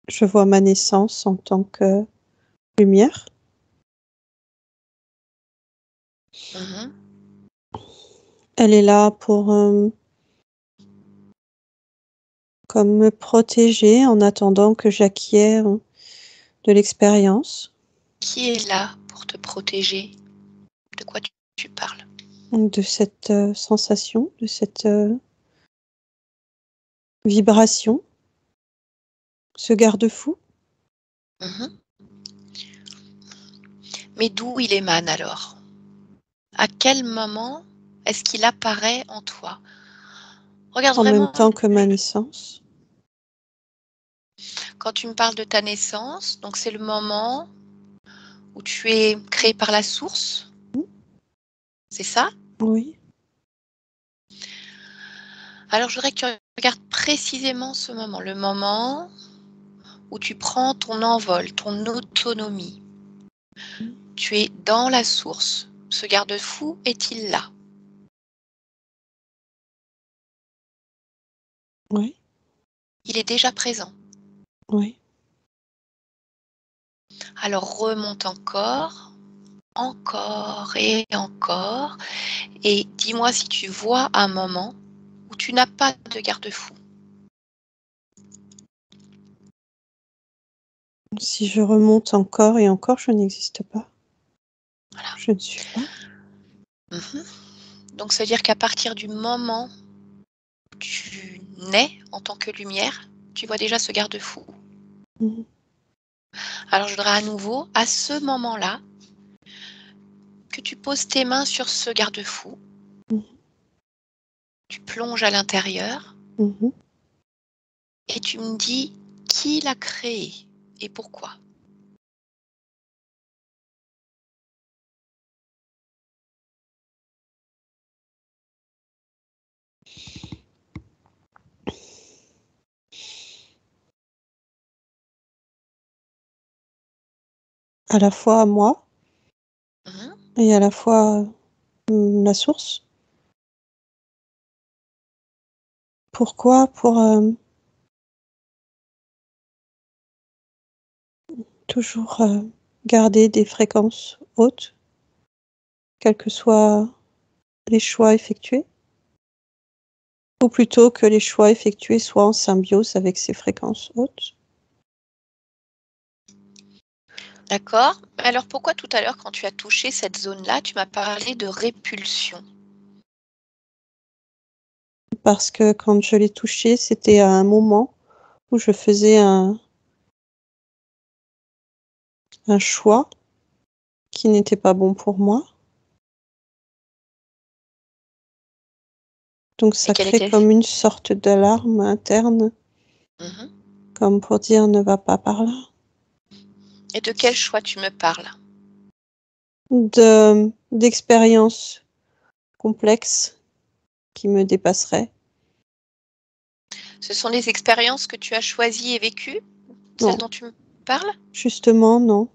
Je vois ma naissance en tant que lumière. Mhm. Elle est là pour comme me protéger en attendant que j'acquière de l'expérience. Qui est là pour te protéger? De quoi tu parles? De cette sensation, de cette vibration, ce garde-fou. Mhm. Mais d'où il émane alors? À quel moment est-ce qu'il apparaît en toi? Regarde En même vraiment, temps que ma naissance. quand tu me parles de ta naissance, donc c'est le moment où tu es créé par la source, c'est ça? Oui, Alors je voudrais que tu regardes précisément ce moment, le moment où tu prends ton envol, ton autonomie. Tu es dans la source. Ce garde-fou est-il là? oui, Il est déjà présent. oui. Alors remonte encore, encore et encore, et dis-moi si tu vois un moment où tu n'as pas de garde-fou. Si je remonte encore et encore, je n'existe pas. Voilà. Je ne suis pas. Mhm. Donc ça veut dire qu'à partir du moment où tu nais en tant que lumière, tu vois déjà ce garde-fou. Mhm. Alors je voudrais à nouveau, à ce moment-là, que tu poses tes mains sur ce garde-fou. Mhm. Tu plonges à l'intérieur Mhm. et tu me dis qui l'a créé et pourquoi. À la fois moi Mhm. et à la fois la source. Pourquoi? Pour toujours garder des fréquences hautes, quels que soient les choix effectués, ou plutôt que les choix effectués soient en symbiose avec ces fréquences hautes. D'accord. Alors pourquoi tout à l'heure, quand tu as touché cette zone-là, tu m'as parlé de répulsion? Parce que quand je l'ai touché, c'était à un moment où je faisais un choix qui n'était pas bon pour moi. Donc Et ça quel crée était? comme une sorte d'alarme interne, Mhm. comme pour dire ne va pas par là. Et de quel choix tu me parles? D'expériences complexes qui me dépasseraient. Ce sont les expériences que tu as choisies et vécues, celles Non, dont tu me parles? justement, non.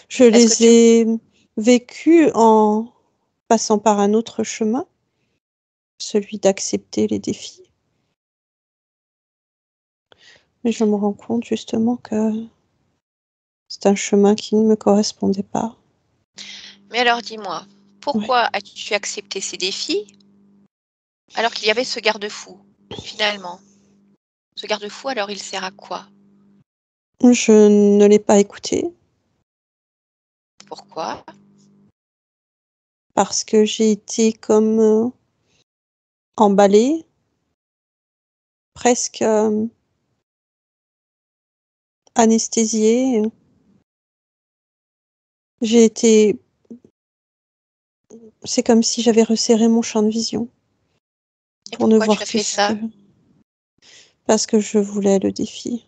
Je Est-ce que les tu... ai vécues en passant par un autre chemin, celui d'accepter les défis. Mais je me rends compte justement que c'est un chemin qui ne me correspondait pas. Mais alors dis-moi, Ouais. pourquoi as-tu accepté ces défis alors qu'il y avait ce garde-fou, finalement? Ce garde-fou, alors il sert à quoi? Je ne l'ai pas écouté Pourquoi? parce que j'ai été comme emballée, presque anesthésiée. J'ai été, c'est comme si j'avais resserré mon champ de vision Et pour ne pourquoi tu voir as que fait ce que, ça? parce que je voulais le défi.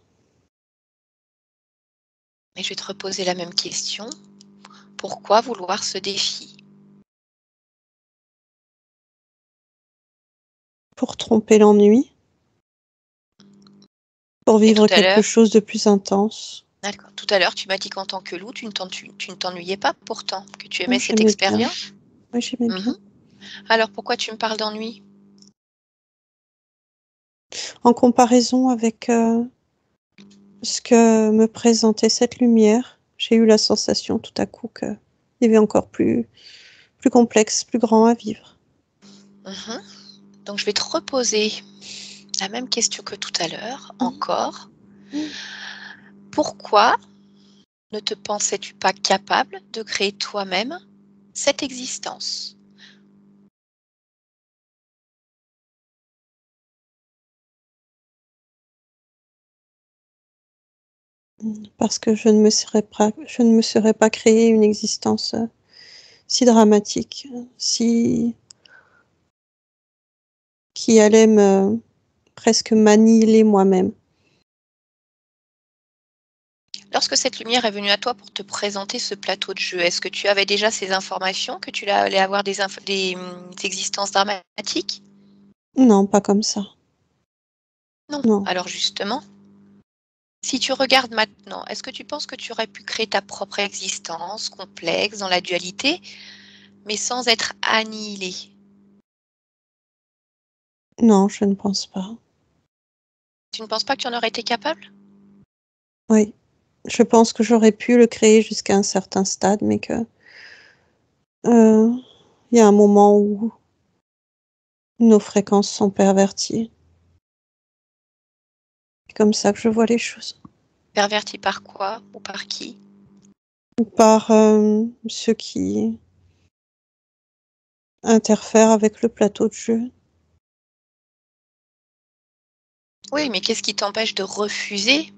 Et je vais te reposer la même question. Pourquoi vouloir ce défi? Pour tromper l'ennui, pour Et tout vivre à quelque l'heure, chose de plus intense. d'accord, tout à l'heure, tu m'as dit qu'en tant que loup, tu ne t'ennuyais pas pourtant, que tu Oh, aimais cette j'aimais bien. expérience. Oui, j'aimais bien. Mhm. Alors pourquoi tu me parles d'ennui? en comparaison avec ce que me présentait cette lumière, j'ai eu la sensation tout à coup qu'il y avait encore plus complexe, plus grand à vivre. Donc, je vais te reposer la même question que tout à l'heure, encore. Pourquoi ne te pensais-tu pas capable de créer toi-même cette existence? Parce que je ne me serais pas créé une existence si dramatique, qui allait me presque m'annihiler moi-même. Lorsque cette lumière est venue à toi pour te présenter ce plateau de jeu, est-ce que tu avais déjà ces informations, que tu allais avoir des existences dramatiques? Non, pas comme ça. Non. Non. Alors justement, si tu regardes maintenant, est-ce que tu penses que tu aurais pu créer ta propre existence complexe dans la dualité, mais sans être annihilé? Non, je ne pense pas. Tu ne penses pas que tu en aurais été capable? Oui. Je pense que j'aurais pu le créer jusqu'à un certain stade, mais que il y a un moment où nos fréquences sont perverties. C'est comme ça que je vois les choses. Perverti par quoi ou par qui? Par ceux qui interfèrent avec le plateau de jeu. Oui, mais qu'est-ce qui t'empêche de refuser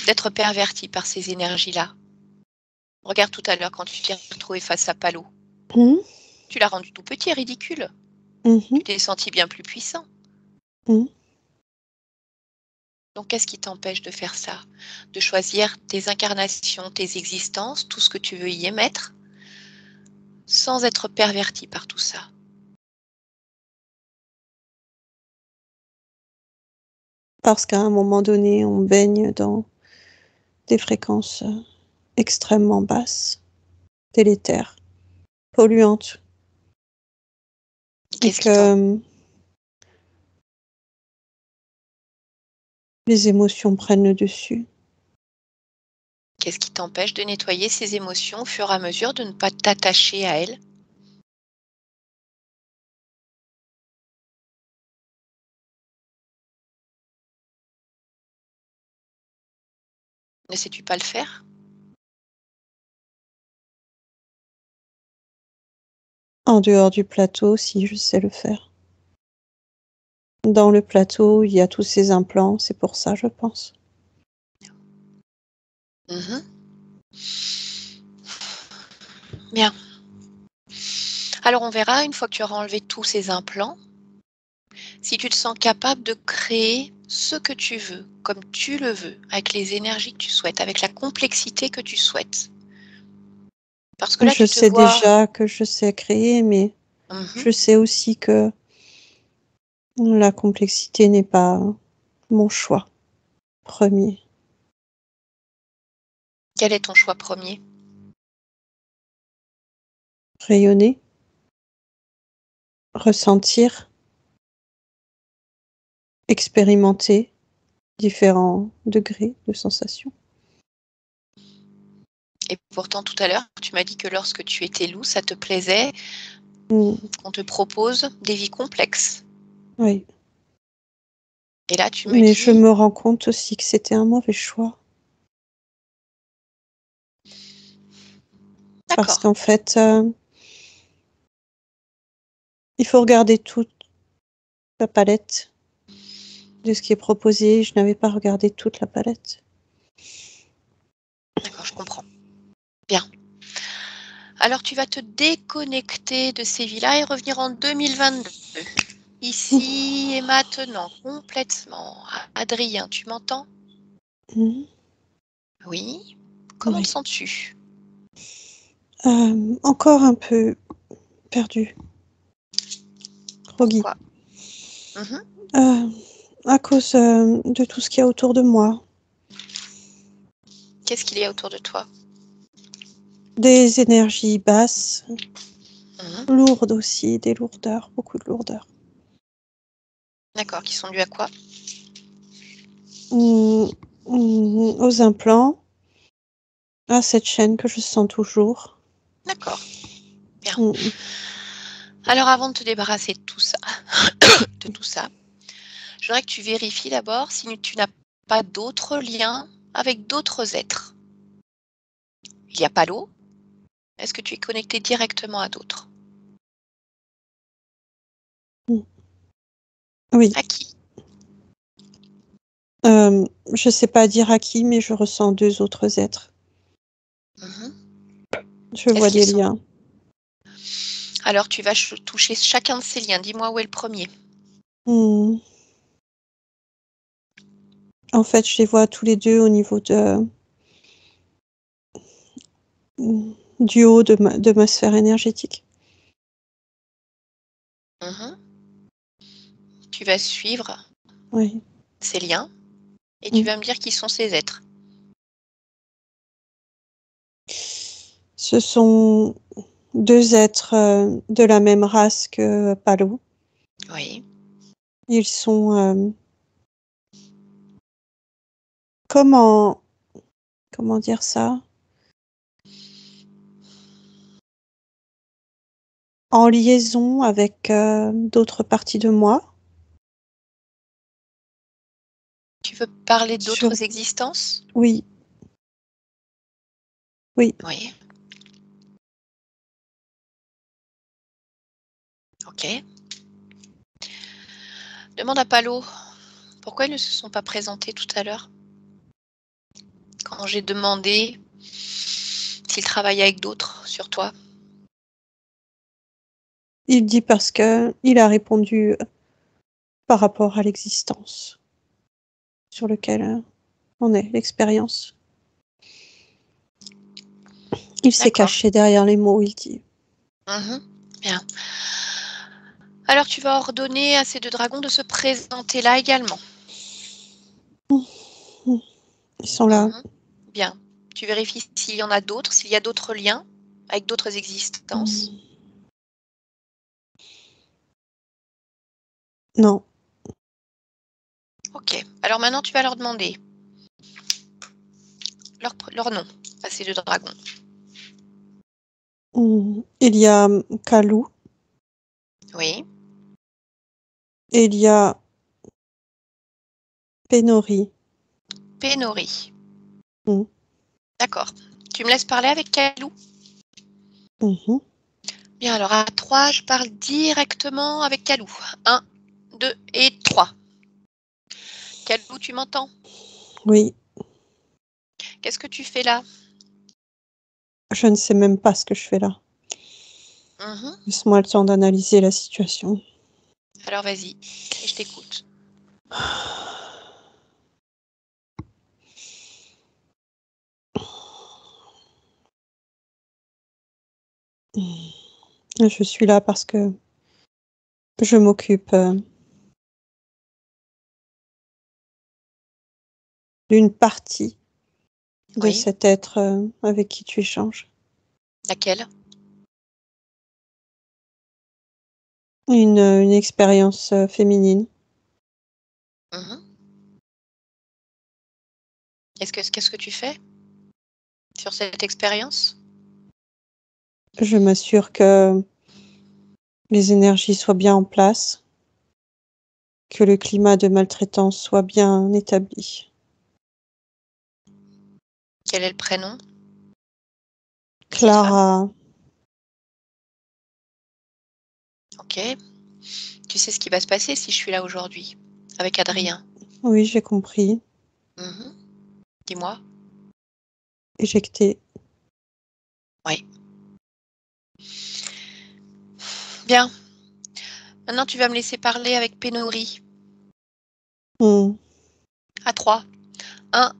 d'être perverti par ces énergies-là? Regarde tout à l'heure quand tu t'es retrouvé face à Palo. Mmh. Tu l'as rendu tout petit et ridicule. Mmh. Tu t'es senti bien plus puissant. Mmh. Donc qu'est-ce qui t'empêche de faire ça? De choisir tes incarnations, tes existences, tout ce que tu veux y émettre, sans être perverti par tout ça. Parce qu'à un moment donné, on baigne dans des fréquences extrêmement basses, délétères, polluantes, et Qu'est-ce qui que les émotions prennent le dessus. Qu'est-ce qui t'empêche de nettoyer ces émotions au fur et à mesure, de ne pas t'attacher à elles? Ne sais-tu pas le faire? En dehors du plateau, si je sais le faire. Dans le plateau, il y a tous ces implants, c'est pour ça, je pense. Mhm. Bien. Alors on verra, une fois que tu auras enlevé tous ces implants, si tu te sens capable de créer ce que tu veux, comme tu le veux, avec les énergies que tu souhaites, avec la complexité que tu souhaites. Parce que là, Je tu te sais vois... déjà que je sais créer, mais je sais aussi que la complexité n'est pas mon choix premier. Quel est ton choix premier? Rayonner, ressentir, expérimenter différents degrés de sensations. Et pourtant, tout à l'heure, tu m'as dit que lorsque tu étais loup, ça te plaisait qu'on te propose des vies complexes. Oui. Et là, tu me Mais je dis... me rends compte aussi que c'était un mauvais choix. Parce D'accord. qu'en fait, il faut regarder toute la palette de ce qui est proposé. Je n'avais pas regardé toute la palette. D'accord, je comprends. Bien. Alors, tu vas te déconnecter de ces vies-là et revenir en 2022. Ici et maintenant, complètement. Adrien, tu m'entends? Mhm. Oui. Comment te Oui. sens-tu? Encore un peu perdu, groggy. Pourquoi? Mhm. À cause de tout ce qu'il y a autour de moi. Qu'est-ce qu'il y a autour de toi? Des énergies basses, Mhm. lourdes aussi, des lourdeurs, beaucoup de lourdeurs. D'accord, qui sont dus à quoi? Aux implants, à cette chaîne que je sens toujours. D'accord. Bien. Mm. Alors, avant de te débarrasser de tout ça, je voudrais que tu vérifies d'abord si tu n'as pas d'autres liens avec d'autres êtres. Il y a pas l'eau. Est-ce que tu es connecté directement à d'autres? Oui. À qui? Je sais pas dire à qui, mais je ressens 2 autres êtres. Mhm. Je Est-ce vois qu'ils des sont... liens. Alors, tu vas toucher chacun de ces liens. Dis-moi où est le premier. En fait, je les vois tous les 2 au niveau du haut de ma sphère énergétique. Mhm. Tu vas suivre Oui. ces liens et tu vas me dire qui sont ces êtres. Ce sont 2 êtres de la même race que Palo. Oui. Ils sont comment dire ça? En liaison avec d'autres parties de moi. Tu veux parler Sur... d'autres existences? Oui. Oui. Oui. Ok. Demande à Palo pourquoi ils ne se sont pas présentés tout à l'heure quand j'ai demandé s'il travaillait avec d'autres sur toi. Il dit parce que il a répondu par rapport à l'existence sur lequel on est, l'expérience. Il s'est D'accord. caché derrière les mots, il dit. Bien. Alors tu vas ordonner à ces 2 dragons de se présenter là également. Ils sont là. Bien. Tu vérifies s'il y en a d'autres, s'il y a d'autres liens avec d'autres existences. Non. Ok. Alors maintenant tu vas leur demander leur nom à ces 2 dragons. Il y a Kalou. Oui. Et il y a Pénori. Pénori. Mm. D'accord. Tu me laisses parler avec Kalou? Mhm. Bien, alors à 3, je parle directement avec Kalou. 1, 2 et 3. Kalou, tu m'entends? Oui. Qu'est-ce que tu fais là? Je ne sais même pas ce que je fais là. Laisse-moi le temps d'analyser la situation. Alors vas-y, et je t'écoute. Je suis là parce que je m'occupe d'une partie de cet être avec qui tu échanges. Laquelle? Une expérience féminine. Qu'est-ce que tu fais sur cette expérience? Je m'assure que les énergies soient bien en place, que le climat de maltraitance soit bien établi. Quel est le prénom? Clara. Ok. Tu sais ce qui va se passer si je suis là aujourd'hui avec Adrien? Oui, j'ai compris. Dis-moi. Éjectée. Oui. Bien. Maintenant, tu vas me laisser parler avec Pénori. À 3. 1,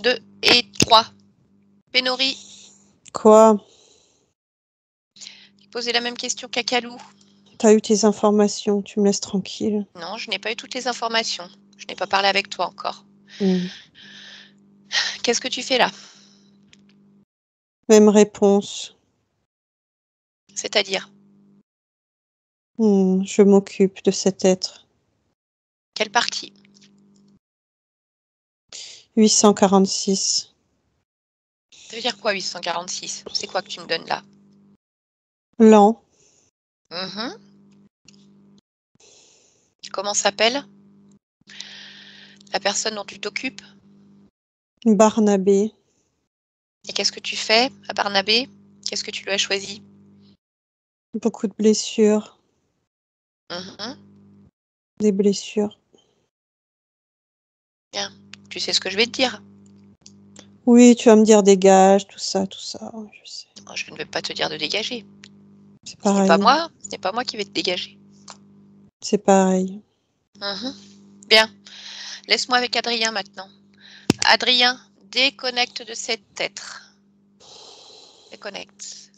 2 et 3. Pénori. Quoi? Poser la même question qu'à Kalou. T'as eu tes informations, tu me laisses tranquille. Non, je n'ai pas eu toutes les informations. Je n'ai pas parlé avec toi encore. Qu'est-ce que tu fais là? Même réponse. C'est-à-dire? Je m'occupe de cet être. Quelle partie? 846. Ça veut dire quoi 846? C'est quoi que tu me donnes là? Lent. Mhm. Comment s'appelle la personne dont tu t'occupes? Barnabé. Et qu'est-ce que tu fais à Barnabé? Qu'est-ce que tu lui as choisi? Beaucoup de blessures. Mhm. Des blessures. Bien. Tu sais ce que je vais te dire. Oui, tu vas me dire dégage, tout ça, je sais. Moi, je ne vais pas te dire de dégager. C'est Ce n'est pas pareil. moi, ce n'est pas moi qui vais te dégager. C'est pareil. Mhm. Bien. Laisse-moi avec Adrien maintenant. Adrien, déconnecte de cet être. Déconnecte.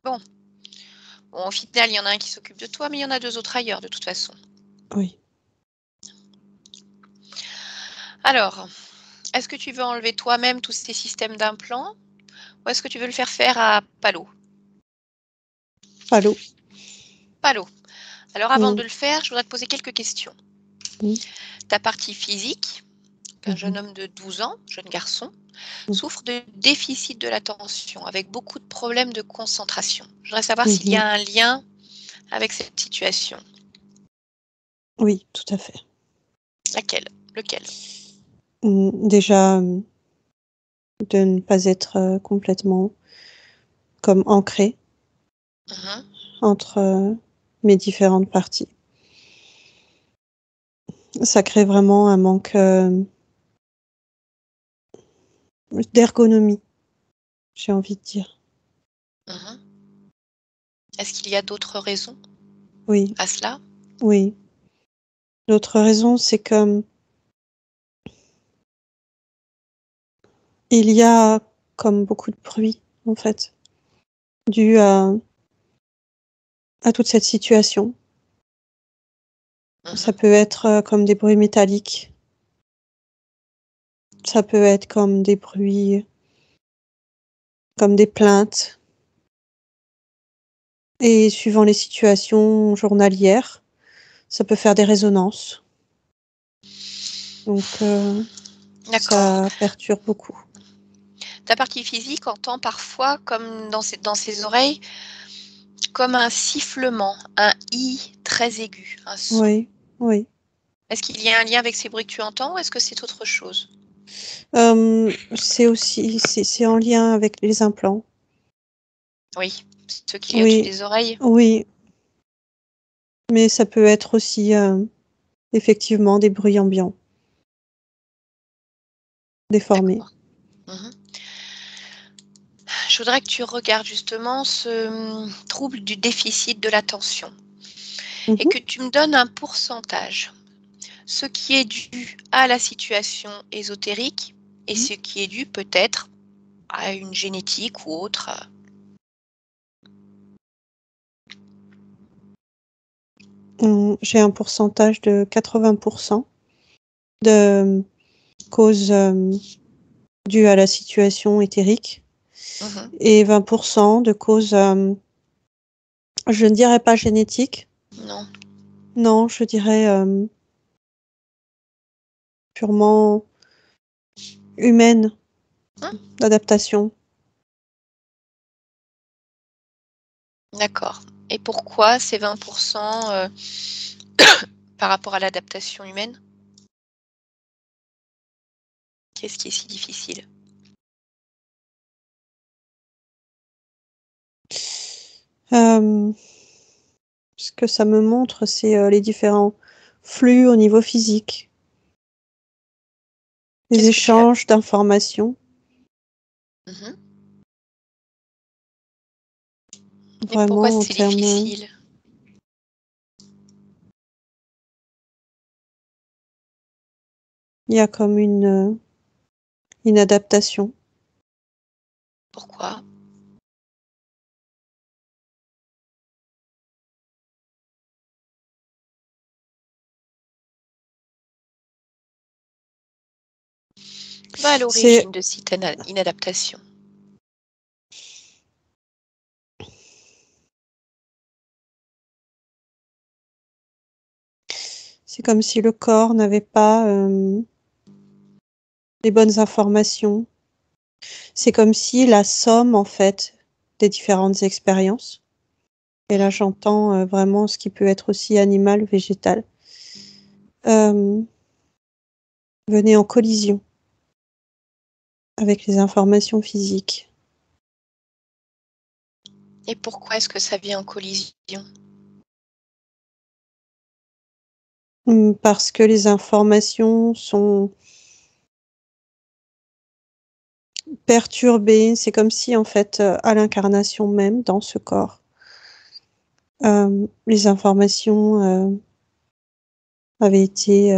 Bon. Bon, au final, il y en a un qui s'occupe de toi, mais il y en a deux autres ailleurs, de toute façon. Oui. Alors, est-ce que tu veux enlever toi-même tous ces systèmes d'implants ou est-ce que tu veux le faire à Palo? Allô? Palo. Alors, avant de le faire, je voudrais te poser quelques questions. Mm. Ta partie physique, un jeune homme de 12 ans, jeune garçon, souffre de déficit de l'attention avec beaucoup de problèmes de concentration. Je voudrais savoir s'il y a un lien avec cette situation. Oui, tout à fait. Laquelle? Lequel? Déjà, de ne pas être complètement comme ancré entre mes différentes parties. Ça crée vraiment un manque d'ergonomie, j'ai envie de dire. Est-ce qu'il y a d'autres raisons Oui, à cela? oui. L'autre raison, c'est que il y a comme beaucoup de bruit, en fait, dû à toute cette situation. Ça peut être comme des bruits métalliques. Ça peut être comme des bruits, comme des plaintes. Et suivant les situations journalières, ça peut faire des résonances. Donc, ça perturbe beaucoup. Ta partie physique entend parfois, comme dans ses oreilles, comme un sifflement, un i très aigu, un son. Oui, oui. Est-ce qu'il y a un lien avec ces bruits que tu entends ou est-ce que c'est autre chose? C'est aussi, c'est en lien avec les implants. Oui, ceux qu'il y a au-dessus Oui, des oreilles. oui. Mais ça peut être aussi effectivement des bruits ambiants, déformés. Je voudrais que tu regardes justement ce trouble du déficit de l'attention et que tu me donnes un pourcentage. Ce qui est dû à la situation ésotérique et ce qui est dû peut-être à une génétique ou autre. J'ai un pourcentage de 80% de causes dues à la situation éthérique et 20% de causes, je ne dirais pas génétiques. Non. Non, je dirais purement humaine, d'adaptation. D'accord. Et pourquoi ces 20% par rapport à l'adaptation humaine? Qu'est-ce qui est si difficile? Ce que ça me montre, c'est les différents flux au niveau physique. Les échanges d'informations. Et pourquoi Vraiment en c'est termes... difficile? Il y a comme une adaptation. Pourquoi? Va à l'origine de cette inadaptation. C'est comme si le corps n'avait pas les bonnes informations. C'est comme si la somme, en fait, des différentes expériences, et là j'entends vraiment ce qui peut être aussi animal ou végétal, venait en collision avec les informations physiques. Et pourquoi est-ce que ça vient en collision? Parce que les informations sont perturbées. C'est comme si, en fait, à l'incarnation même, dans ce corps, les informations avaient été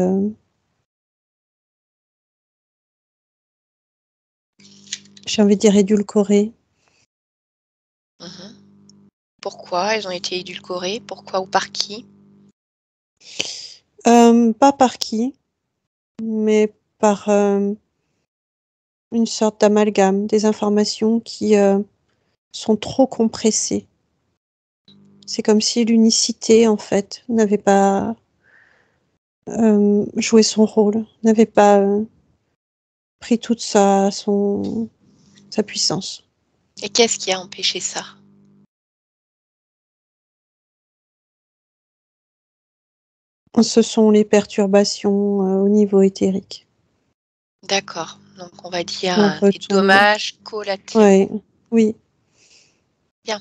j'ai envie de dire édulcorées. Pourquoi elles ont été édulcorées? Pourquoi ou par qui? Pas par qui, mais par une sorte d'amalgame, des informations qui sont trop compressées. C'est comme si l'unicité, en fait, n'avait pas joué son rôle, n'avait pas pris toute sa puissance. Et qu'est-ce qui a empêché ça? Ce sont les perturbations au niveau éthérique. D'accord. Donc on va On dire des retombe. dommages collatéraux. Ouais, oui. Bien.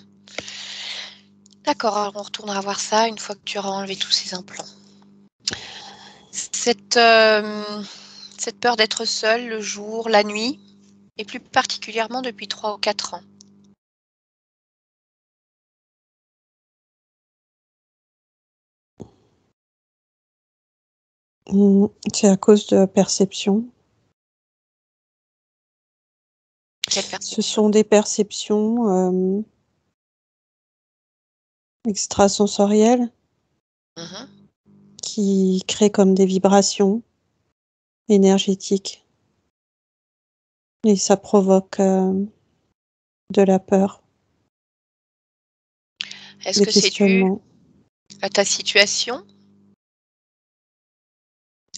D'accord, alors on retournera voir ça une fois que tu auras enlevé tous ces implants. Cette peur d'être seule le jour, la nuit, et plus particulièrement depuis 3 ou 4 ans. C'est à cause de perceptions. Quelle Ce perception? sont des perceptions extrasensorielles qui créent comme des vibrations énergétiques. Et ça provoque de la peur, Est-ce des que c'est dû questionnements. à ta situation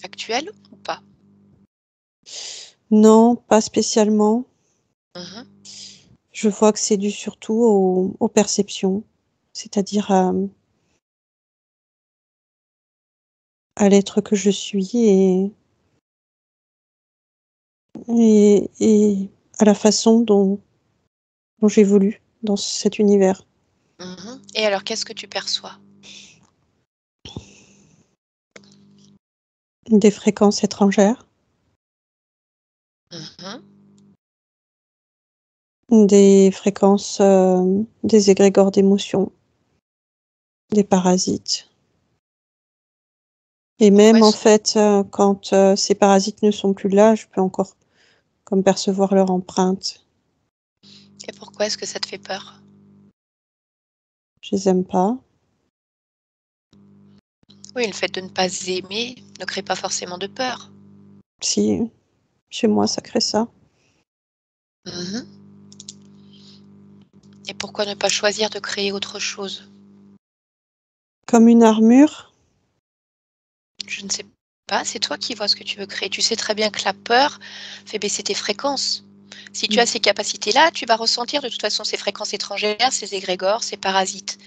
actuelle ou pas? Non, pas spécialement. Mhm. Je vois que c'est dû surtout aux perceptions, c'est-à-dire à l'être que je suis et à la façon dont j'évolue dans cet univers. Mhm. Et alors, qu'est-ce que tu perçois? Des fréquences étrangères, Mhm. des fréquences, des égrégores d'émotions, des parasites. Et même en fait, quand ces parasites ne sont plus là, je peux encore comme percevoir leur empreinte. Et pourquoi est-ce que ça te fait peur? Je les aime pas. Oui, le fait de ne pas aimer ne crée pas forcément de peur. Si, chez moi, ça crée ça. Mhm. Et pourquoi ne pas choisir de créer autre chose? Comme une armure. Je ne sais pas, c'est toi qui vois ce que tu veux créer. Tu sais très bien que la peur fait baisser tes fréquences. Si tu as ces capacités-là, tu vas ressentir de toute façon ces fréquences étrangères, ces égrégores, ces parasites.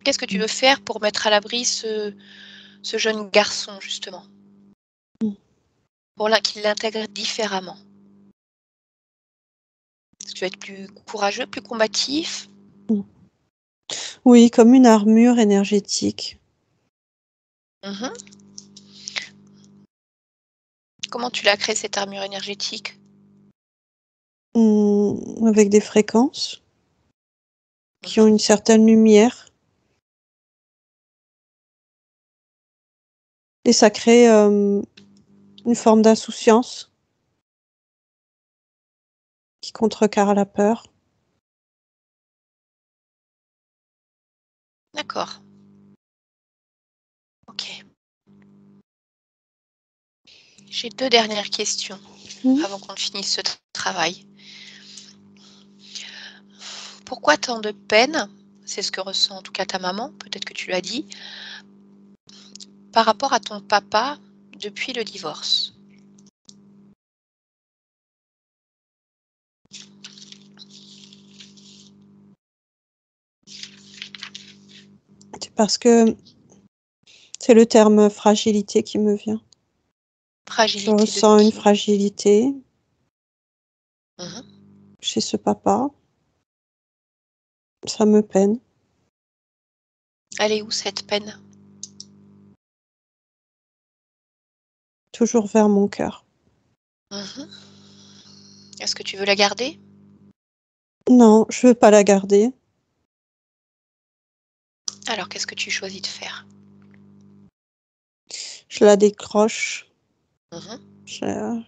Qu'est-ce que tu veux faire pour mettre à l'abri ce jeune garçon, justement? Pour qu'il l'intègre différemment? Est-ce que tu vas être plus courageux, plus combatif? Oui, comme une armure énergétique. Mhm. Comment tu l'as créé, cette armure énergétique? Avec des fréquences qui ont une certaine lumière. Et ça crée une forme d'insouciance qui contrecarre la peur. D'accord. Ok. J'ai 2 dernières questions avant qu'on finisse ce travail. Pourquoi tant de peine? C'est ce que ressent en tout cas ta maman, peut-être que tu l'as dit. par rapport à ton papa depuis le divorce? C'est parce que c'est le terme fragilité qui me vient. Je Fragilité de ressens une qui? fragilité Mhm. chez ce papa. Ça me peine. Elle est où cette peine? Toujours vers mon cœur. Mhm. Est-ce que tu veux la garder? Non, je veux pas la garder. Alors, qu'est-ce que tu choisis de faire? Je la décroche. Mhm. Je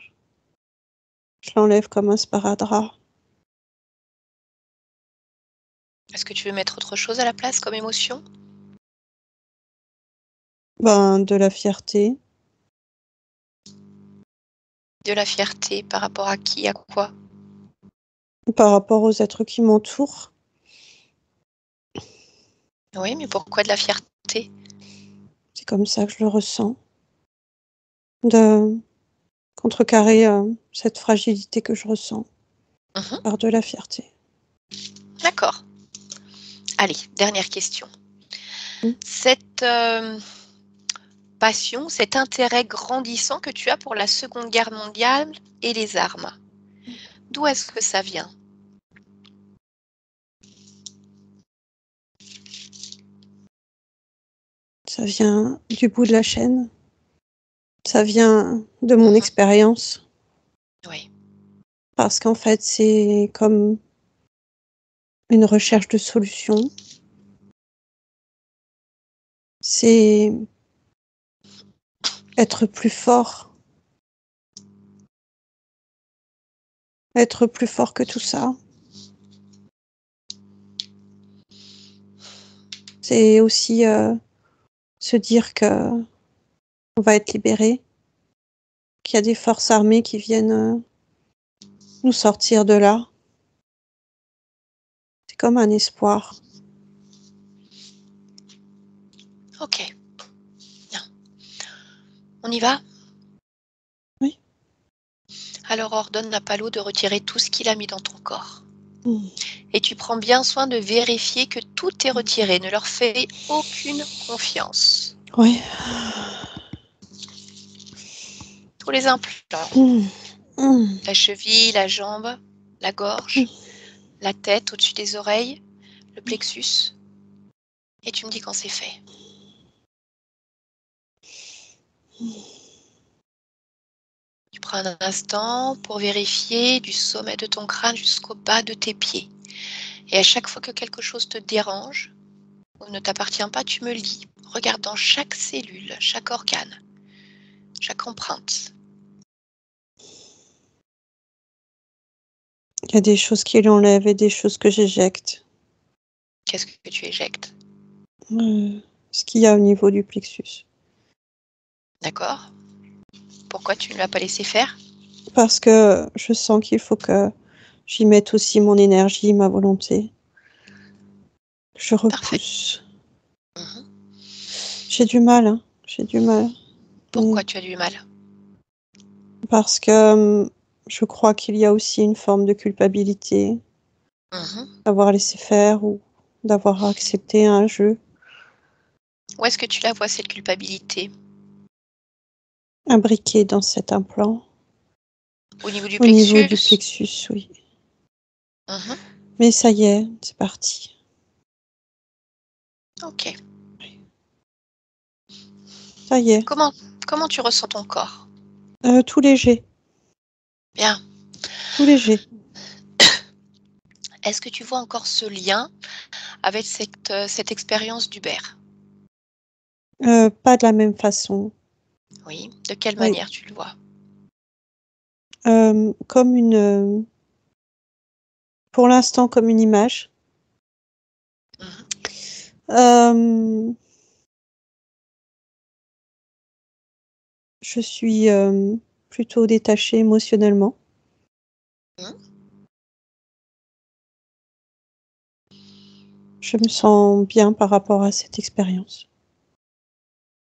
l'enlève comme un sparadrap. Est-ce que tu veux mettre autre chose à la place comme émotion? Ben, de la fierté. De la fierté par rapport à qui, à quoi? Par rapport aux êtres qui m'entourent. Oui, mais pourquoi de la fierté? C'est comme ça que je le ressens. De contrecarrer cette fragilité que je ressens Mhm. par de la fierté. D'accord. Allez, dernière question. Mm. Cette passion, cet intérêt grandissant que tu as pour la Seconde Guerre mondiale et les armes, d'où est-ce que ça vient? Ça vient du bout de la chaîne. Ça vient de mon Mhm. expérience. Oui. Parce qu'en fait, c'est comme une recherche de solution. C'est être plus fort. Être plus fort que tout ça. C'est aussi se dire que on va être libéré, qu'il y a des forces armées qui viennent nous sortir de là. C'est comme un espoir. Ok. Bien. On y va? Oui. Alors ordonne à Palo de retirer tout ce qu'il a mis dans ton corps. Mm. Et tu prends bien soin de vérifier que tout est retiré. Ne leur fais aucune confiance. Oui. Tous les implants, Mm. Mm. la cheville, la jambe, la gorge, la tête au-dessus des oreilles, le plexus. Et tu me dis quand c'est fait. Tu prends un instant pour vérifier du sommet de ton crâne jusqu'au bas de tes pieds. Et à chaque fois que quelque chose te dérange ou ne t'appartient pas, tu me le dis. Regarde dans chaque cellule, chaque organe, chaque empreinte. Il y a des choses qui l'enlèvent et des choses que j'éjecte. Qu'est-ce que tu éjectes? Ce qu'il y a au niveau du plexus. D'accord? Pourquoi tu ne l'as pas laissé faire? Parce que je sens qu'il faut que j'y mette aussi mon énergie, ma volonté. Je Parfait. repousse. Mhm. J'ai du mal, hein. J'ai du mal. Pourquoi tu as du mal? Parce que je crois qu'il y a aussi une forme de culpabilité Mhm. d'avoir laissé faire ou d'avoir accepté un jeu, Où est-ce que tu la vois, cette culpabilité? imbriqué dans cet implant. Au niveau du Au niveau du plexus? plexus, oui. Mhm. Mais ça y est, c'est parti. Ok. Ça y est, Comment tu ressens ton corps? tout léger, Bien. tout léger. Est-ce que tu vois encore ce lien avec cette expérience d'Hubert? Pas de la même façon. Oui. De quelle Oui. manière tu le vois? Comme une, pour l'instant, comme une image. Mhm. Euh, je suis plutôt détachée émotionnellement. Mhm. Je me sens bien par rapport à cette expérience.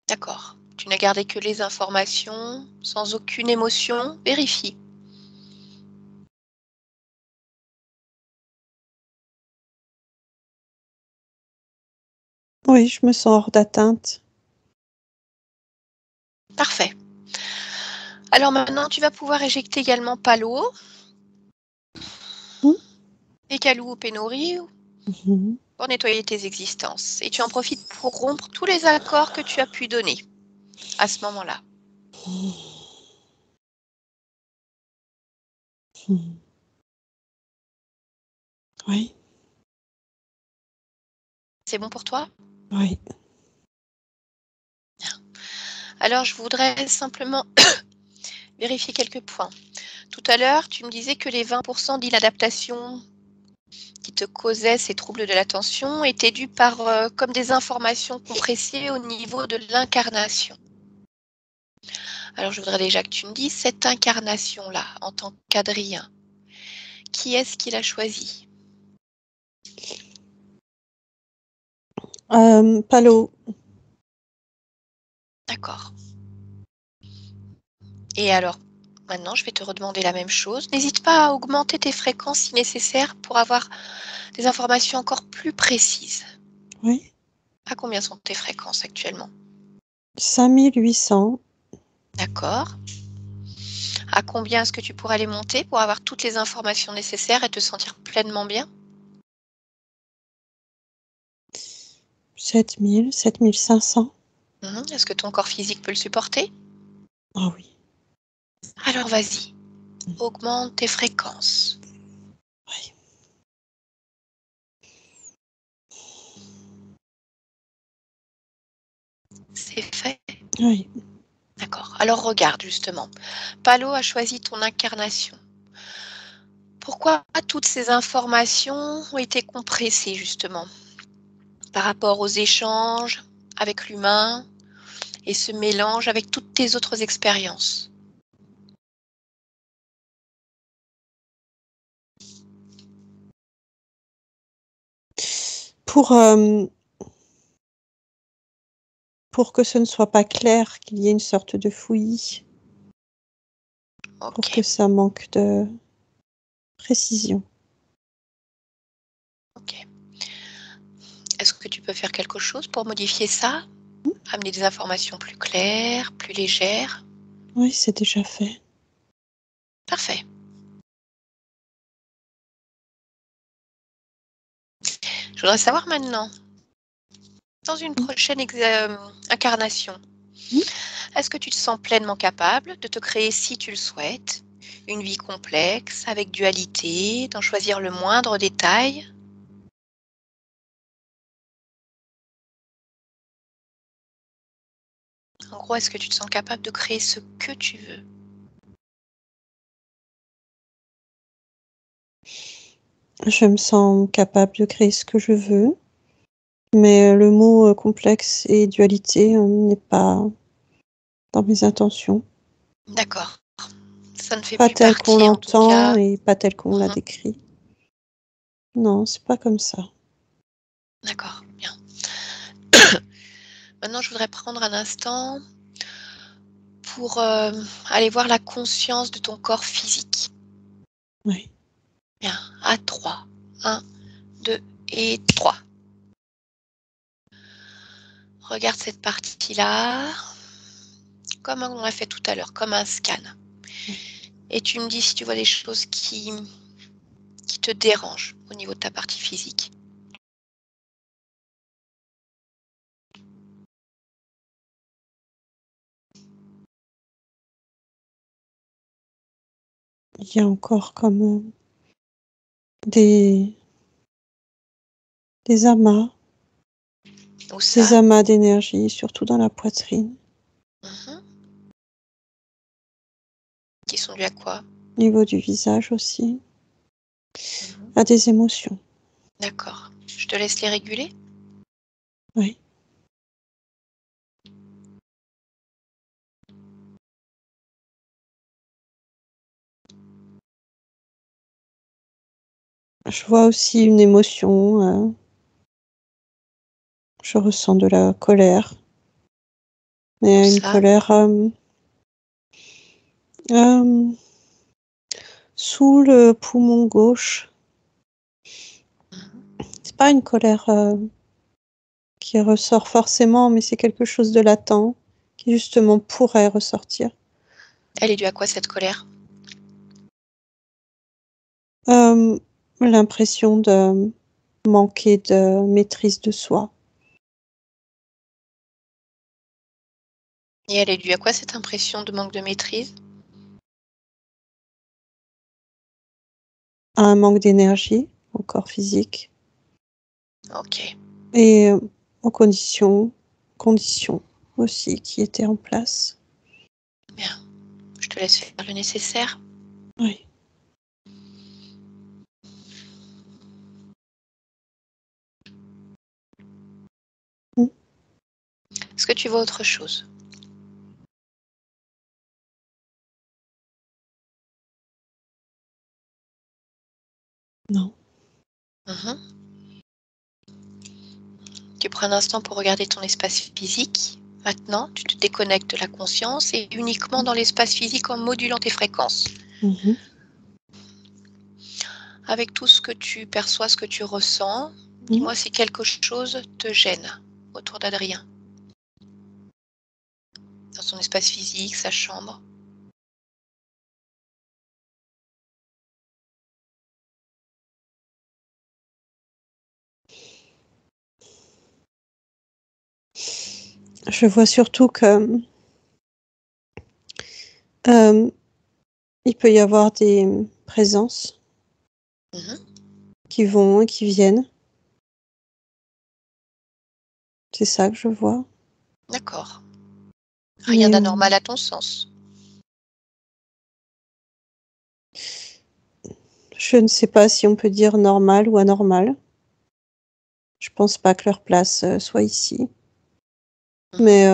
D'accord. Tu n'as gardé que les informations, sans aucune émotion. Vérifie. Oui, je me sens hors d'atteinte. Parfait. Alors maintenant, tu vas pouvoir éjecter également Palo et Kalou Pénori pour nettoyer tes existences. Et tu en profites pour rompre tous les accords que tu as pu donner à ce moment-là. Oui. C'est bon pour toi? Oui. Alors, je voudrais simplement vérifier quelques points. Tout à l'heure, tu me disais que les 20% d'inadaptation qui te causaient ces troubles de l'attention étaient dus par comme des informations compressées au niveau de l'incarnation. Alors, je voudrais déjà que tu me dises, cette incarnation-là, en tant qu'Adrien, qui est-ce qui l'a choisi? Palo. D'accord. Et alors, maintenant, je vais te redemander la même chose. N'hésite pas à augmenter tes fréquences si nécessaire pour avoir des informations encore plus précises. Oui. À combien sont tes fréquences actuellement? 5800. D'accord. À combien est-ce que tu pourrais les monter pour avoir toutes les informations nécessaires et te sentir pleinement bien? 7000, 7500. Est-ce que ton corps physique peut le supporter? Ah oui. Alors vas-y, augmente tes fréquences. Oui. C'est fait? Oui. D'accord. Alors regarde justement. Palo a choisi ton incarnation. Pourquoi toutes ces informations ont été compressées justement par rapport aux échanges avec l'humain et ce mélange avec toutes tes autres expériences? Pour que ce ne soit pas clair, qu'il y ait une sorte de fouillis. Pour que Ok. ça manque de précision. Ok. Est-ce que tu peux faire quelque chose pour modifier ça? Amener des informations plus claires, plus légères? Oui, c'est déjà fait. Parfait. Je voudrais savoir maintenant, dans une prochaine incarnation, est-ce que tu te sens pleinement capable de te créer, si tu le souhaites, une vie complexe, avec dualité, d'en choisir le moindre détail? En gros, est-ce que tu te sens capable de créer ce que tu veux? Je me sens capable de créer ce que je veux, mais le mot complexe et dualité n'est pas dans mes intentions. D'accord. Ça ne fait Pas plus tel qu'on partie, en tout l'entend cas. et pas tel qu'on l'a Mhm. décrit. Non, c'est pas comme ça. D'accord, bien. Maintenant, je voudrais prendre un instant pour aller voir la conscience de ton corps physique. Oui. Bien, à 3. 1, 2 et 3. Regarde cette partie-là, comme on l'a fait tout à l'heure, comme un scan. Oui. Et tu me dis si tu vois des choses qui te dérangent au niveau de ta partie physique. Il y a encore comme des amas, Où des ça? amas d'énergie, surtout dans la poitrine, Mhm. Qui sont dus à quoi? au niveau du visage aussi, Mhm. à des émotions. D'accord. Je te laisse les réguler. Oui. Je vois aussi une émotion. Je ressens de la colère, Mais une colère sous le poumon gauche. C'est pas une colère qui ressort forcément, mais c'est quelque chose de latent qui justement pourrait ressortir. Elle est due à quoi cette colère? L'impression de manquer de maîtrise de soi. Et elle est due à quoi cette impression de manque de maîtrise? À un manque d'énergie au corps physique. Ok. Et aux conditions aussi qui étaient en place. Bien. Je te laisse faire le nécessaire. Oui. Est-ce que tu vois autre chose? Non. Tu prends un instant pour regarder ton espace physique. Maintenant, tu te déconnectes de la conscience et uniquement dans l'espace physique en modulant tes fréquences. Avec tout ce que tu perçois, ce que tu ressens, dis-moi si quelque chose te gêne autour d'Adrien. Dans son espace physique, sa chambre. Je vois surtout que il peut y avoir des présences qui vont et qui viennent. C'est ça que je vois. D'accord. Rien Mais, d'anormal à ton sens. je ne sais pas si on peut dire normal ou anormal. Je pense pas que leur place soit ici. Mais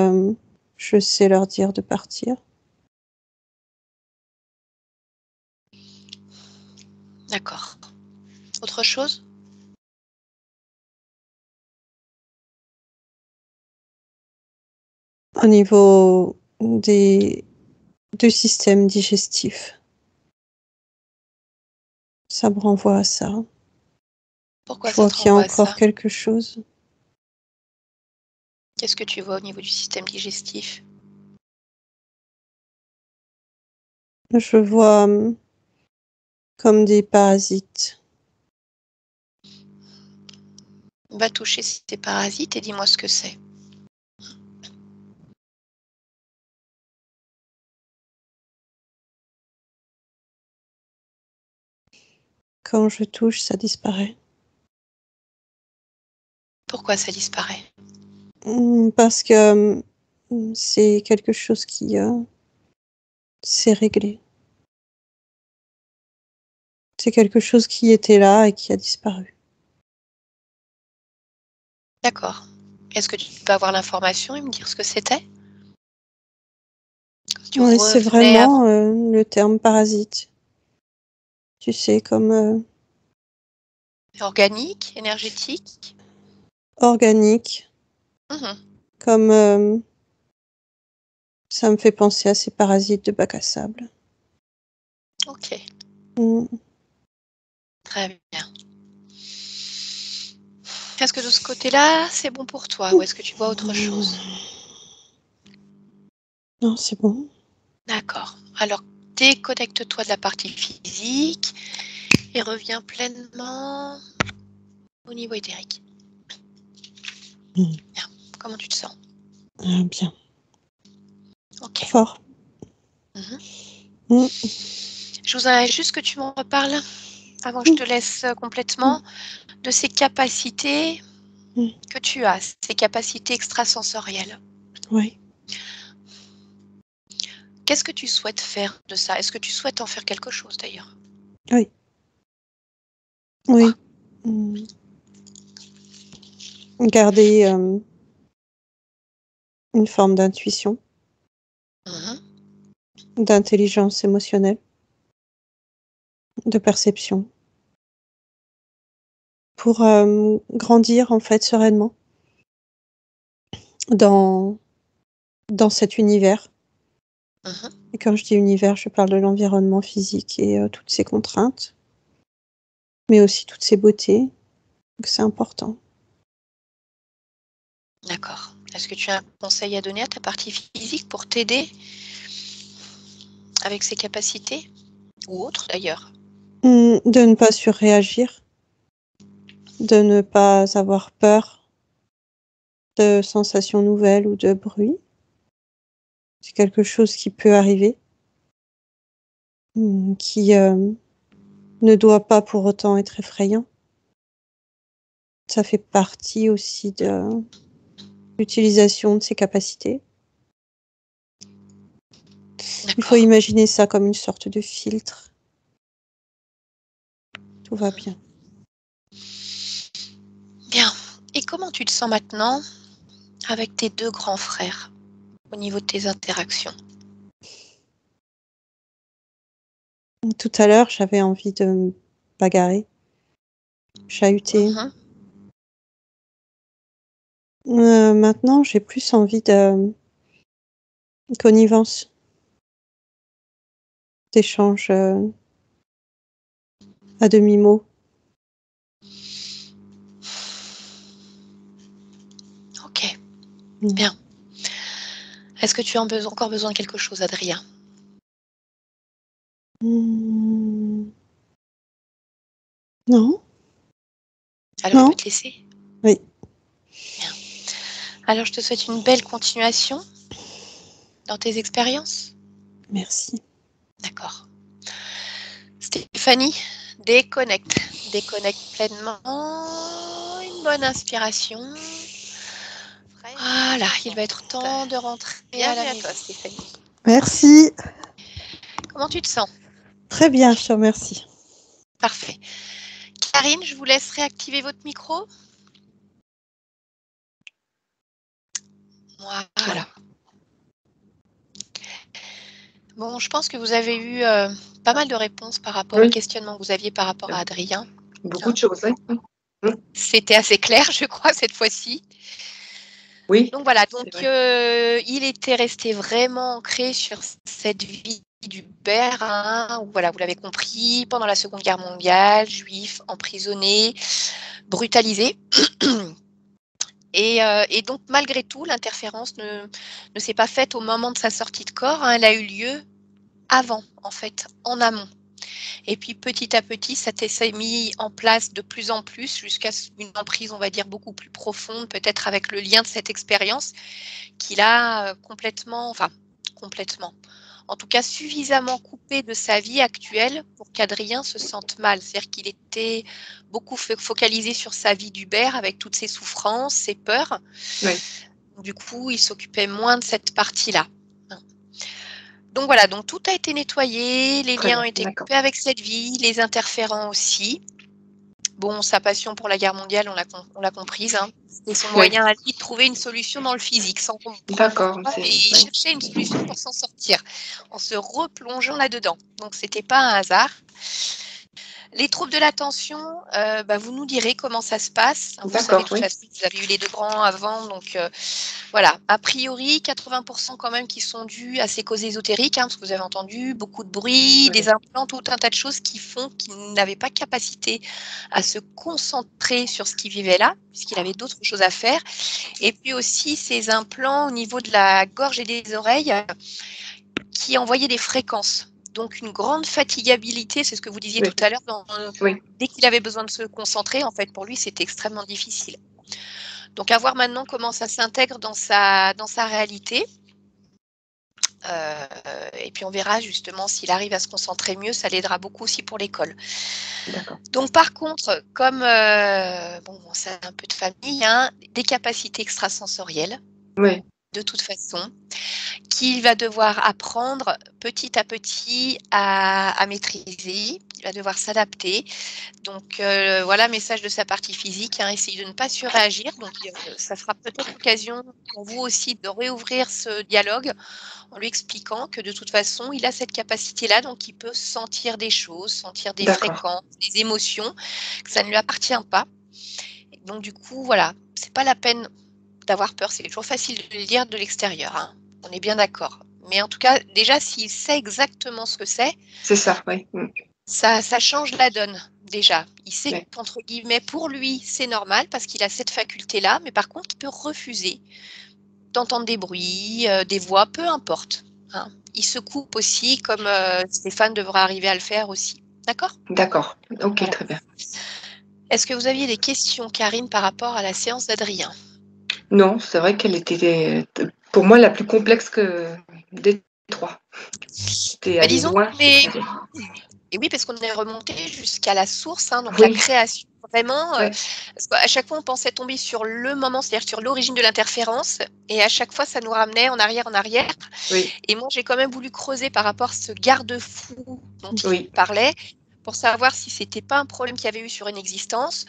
je sais leur dire de partir. D'accord. Autre chose? Au niveau du système digestif. Ça me renvoie à ça. Pourquoi Je ça vois te qu'il y a renvoie à encore ça? quelque chose. Qu'est-ce que tu vois au niveau du système digestif? Je vois comme des parasites. Va toucher ces parasites et dis-moi ce que c'est. Quand je touche, ça disparaît. Pourquoi ça disparaît? Parce que c'est quelque chose qui s'est réglé. C'est quelque chose qui était là et qui a disparu. D'accord. Est-ce que tu peux avoir l'information et me dire ce que c'était? Tu Oui, c'est revenais vraiment avant? le terme parasite. Tu sais, comme Organique, énergétique? organique, comme ça me fait penser à ces parasites de bac à sable. Ok, Mm. très bien. Est-ce que de ce côté-là, c'est bon pour toi ou est-ce que tu vois autre chose? Non, c'est bon. D'accord. Alors, déconnecte-toi de la partie physique et reviens pleinement au niveau éthérique. Bien. Comment tu te sens? Bien. Ok. Fort. Je voudrais juste que tu m'en reparles avant que je te laisse complètement de ces capacités que tu as, ces capacités extrasensorielles. Oui. Qu'est-ce que tu souhaites faire de ça? Est-ce que tu souhaites en faire quelque chose d'ailleurs? Oui. Quoi? Oui. Garder une forme d'intuition, d'intelligence émotionnelle, de perception, pour grandir en fait sereinement dans dans cet univers. Mhm. Et quand je dis univers, je parle de l'environnement physique et toutes ses contraintes, mais aussi toutes ses beautés. Donc c'est important. D'accord. Est-ce que tu as un conseil à donner à ta partie physique pour t'aider avec ses capacités ou autres d'ailleurs? De ne pas surréagir, de ne pas avoir peur de sensations nouvelles ou de bruit. C'est quelque chose qui peut arriver, qui ne doit pas pour autant être effrayant. Ça fait partie aussi de l'utilisation de ses capacités. Il faut D'accord. imaginer ça comme une sorte de filtre. Tout va bien. Bien. Et comment tu te sens maintenant avec tes 2 grands frères au niveau de tes interactions? Tout à l'heure, j'avais envie de me bagarrer, chahuter. Mhm. Maintenant, j'ai plus envie de connivence, d'échange à demi-mot. Ok, Mm. bien. Est-ce que tu as encore besoin de quelque chose, Adrien? Non, Alors je peux non, te laisser? oui, Bien. Alors je te souhaite une belle continuation dans tes expériences. merci. D'accord. Stéphanie, déconnecte. Déconnecte pleinement. Une bonne inspiration. Voilà, il va être temps de rentrer à la maison. Stéphanie. Merci. Comment tu te sens? Très bien, je te remercie. Parfait. Karine, je vous laisse réactiver votre micro. Voilà. Bon, je pense que vous avez eu pas mal de réponses par rapport aux Oui, questionnements que vous aviez par rapport à Adrien. beaucoup de choses. Oui. C'était assez clair, je crois, cette fois-ci. Oui, Donc voilà, c'est vrai. il était resté vraiment ancré sur cette vie du père, hein, où, voilà, vous l'avez compris, pendant la Seconde Guerre mondiale, juif, emprisonné, brutalisé. Et donc, malgré tout, l'interférence ne s'est pas faite au moment de sa sortie de corps, hein, elle a eu lieu avant, en fait, en amont. Et puis, petit à petit, ça s'est mis en place de plus en plus jusqu'à une emprise, on va dire, beaucoup plus profonde, peut-être avec le lien de cette expérience qu'il a complètement, en tout cas suffisamment coupé de sa vie actuelle pour qu'Adrien se sente mal. C'est-à-dire qu'il était beaucoup focalisé sur sa vie d'Hubert avec toutes ses souffrances, ses peurs. Oui. Du coup, il s'occupait moins de cette partie-là. Donc voilà, donc tout a été nettoyé, les Très liens ont bien, été d'accord. coupés avec cette vie, les interférents aussi. Bon, sa passion pour la guerre mondiale, on l'a comprise. Hein. C'était son moyen à lui de trouver une solution dans le physique, sans comprendre D'accord, pourquoi, mais il cherchait une solution pour s'en sortir, en se replongeant là-dedans. Donc, c'était pas un hasard. Les troubles de l'attention, vous nous direz comment ça se passe. Vous savez, de toute façon, vous avez eu les 2 grands avant, donc voilà. A priori, 80% quand même qui sont dus à ces causes ésotériques, hein, parce que vous avez entendu, beaucoup de bruit, des implants, tout un tas de choses qui font qu'il n'avait pas capacité à se concentrer sur ce qu'il vivait là, puisqu'il avait d'autres choses à faire. Et puis aussi ces implants au niveau de la gorge et des oreilles qui envoyaient des fréquences. Donc une grande fatigabilité, c'est ce que vous disiez tout à l'heure, dès qu'il avait besoin de se concentrer, en fait, pour lui, c'était extrêmement difficile. Donc à voir maintenant comment ça s'intègre dans sa réalité. Et puis on verra justement s'il arrive à se concentrer mieux, ça l'aidera beaucoup aussi pour l'école. D'accord. Donc par contre, comme c'est un peu de famille, hein, des capacités extrasensorielles, de toute façon, qu'il va devoir apprendre petit à petit à maîtriser, il va devoir s'adapter. Donc voilà, message de sa partie physique, hein, essayez de ne pas surréagir. Donc ça sera peut-être l'occasion pour vous aussi de réouvrir ce dialogue en lui expliquant que de toute façon, il a cette capacité-là, donc il peut sentir des choses, sentir des fréquences, des émotions, que ça ne lui appartient pas. Donc du coup, voilà, c'est pas la peine d'avoir peur, c'est toujours facile de le dire de l'extérieur. Hein. On est bien d'accord. Mais en tout cas, déjà, s'il sait exactement ce que c'est. C'est ça, oui. Ça change la donne, déjà. Il sait Oui. qu'entre guillemets, pour lui, c'est normal parce qu'il a cette faculté-là, mais par contre, il peut refuser d'entendre des bruits, des voix, peu importe. Hein. Il se coupe aussi, comme Stéphane devra arriver à le faire aussi. D'accord ? D'accord. Ok, Voilà. très bien. Est-ce que vous aviez des questions, Karine, par rapport à la séance d'Adrien ? Non, c'est vrai qu'elle était, pour moi, la plus complexe des trois. C'était aller Disons loin. Et oui, parce qu'on est remonté jusqu'à la source, hein, donc Oui. la création. Vraiment, Ouais. parce qu'à chaque fois, on pensait tomber sur le moment, c'est-à-dire sur l'origine de l'interférence, et à chaque fois, ça nous ramenait en arrière. Oui. Et moi, j'ai quand même voulu creuser par rapport à ce garde-fou dont Oui. il parlait, pour savoir si c'était pas un problème qu'il y avait eu sur une existence,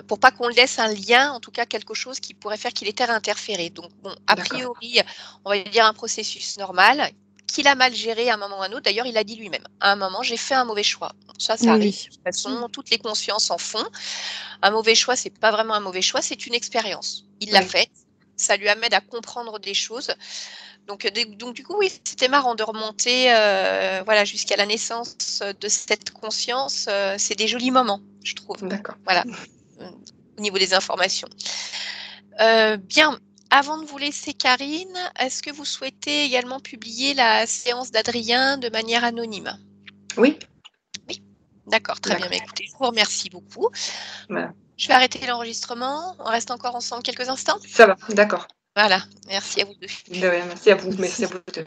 pour pas qu'on laisse un lien, en tout cas quelque chose qui pourrait faire qu'il était réinterféré. Donc bon, a priori, on va dire un processus normal, qu'il a mal géré à un moment ou à un autre. D'ailleurs, il a dit lui-même, à un moment, j'ai fait un mauvais choix. Ça arrive. De toute façon, toutes les consciences en font. Un mauvais choix, c'est pas vraiment un mauvais choix, c'est une expérience. Il l'a faite. Ça lui amène à comprendre des choses. Donc du coup, oui, c'était marrant de remonter voilà, jusqu'à la naissance de cette conscience. C'est des jolis moments, je trouve. D'accord. Voilà, au niveau des informations. Bien, avant de vous laisser, Karine, est-ce que vous souhaitez également publier la séance d'Adrien de manière anonyme ? Oui. Oui, d'accord, très bien. Écoutez, je vous remercie beaucoup. Voilà. Je vais arrêter l'enregistrement. On reste encore ensemble quelques instants ? Ça va, d'accord. Voilà, merci à vous deux. Merci à vous. Merci à vous deux.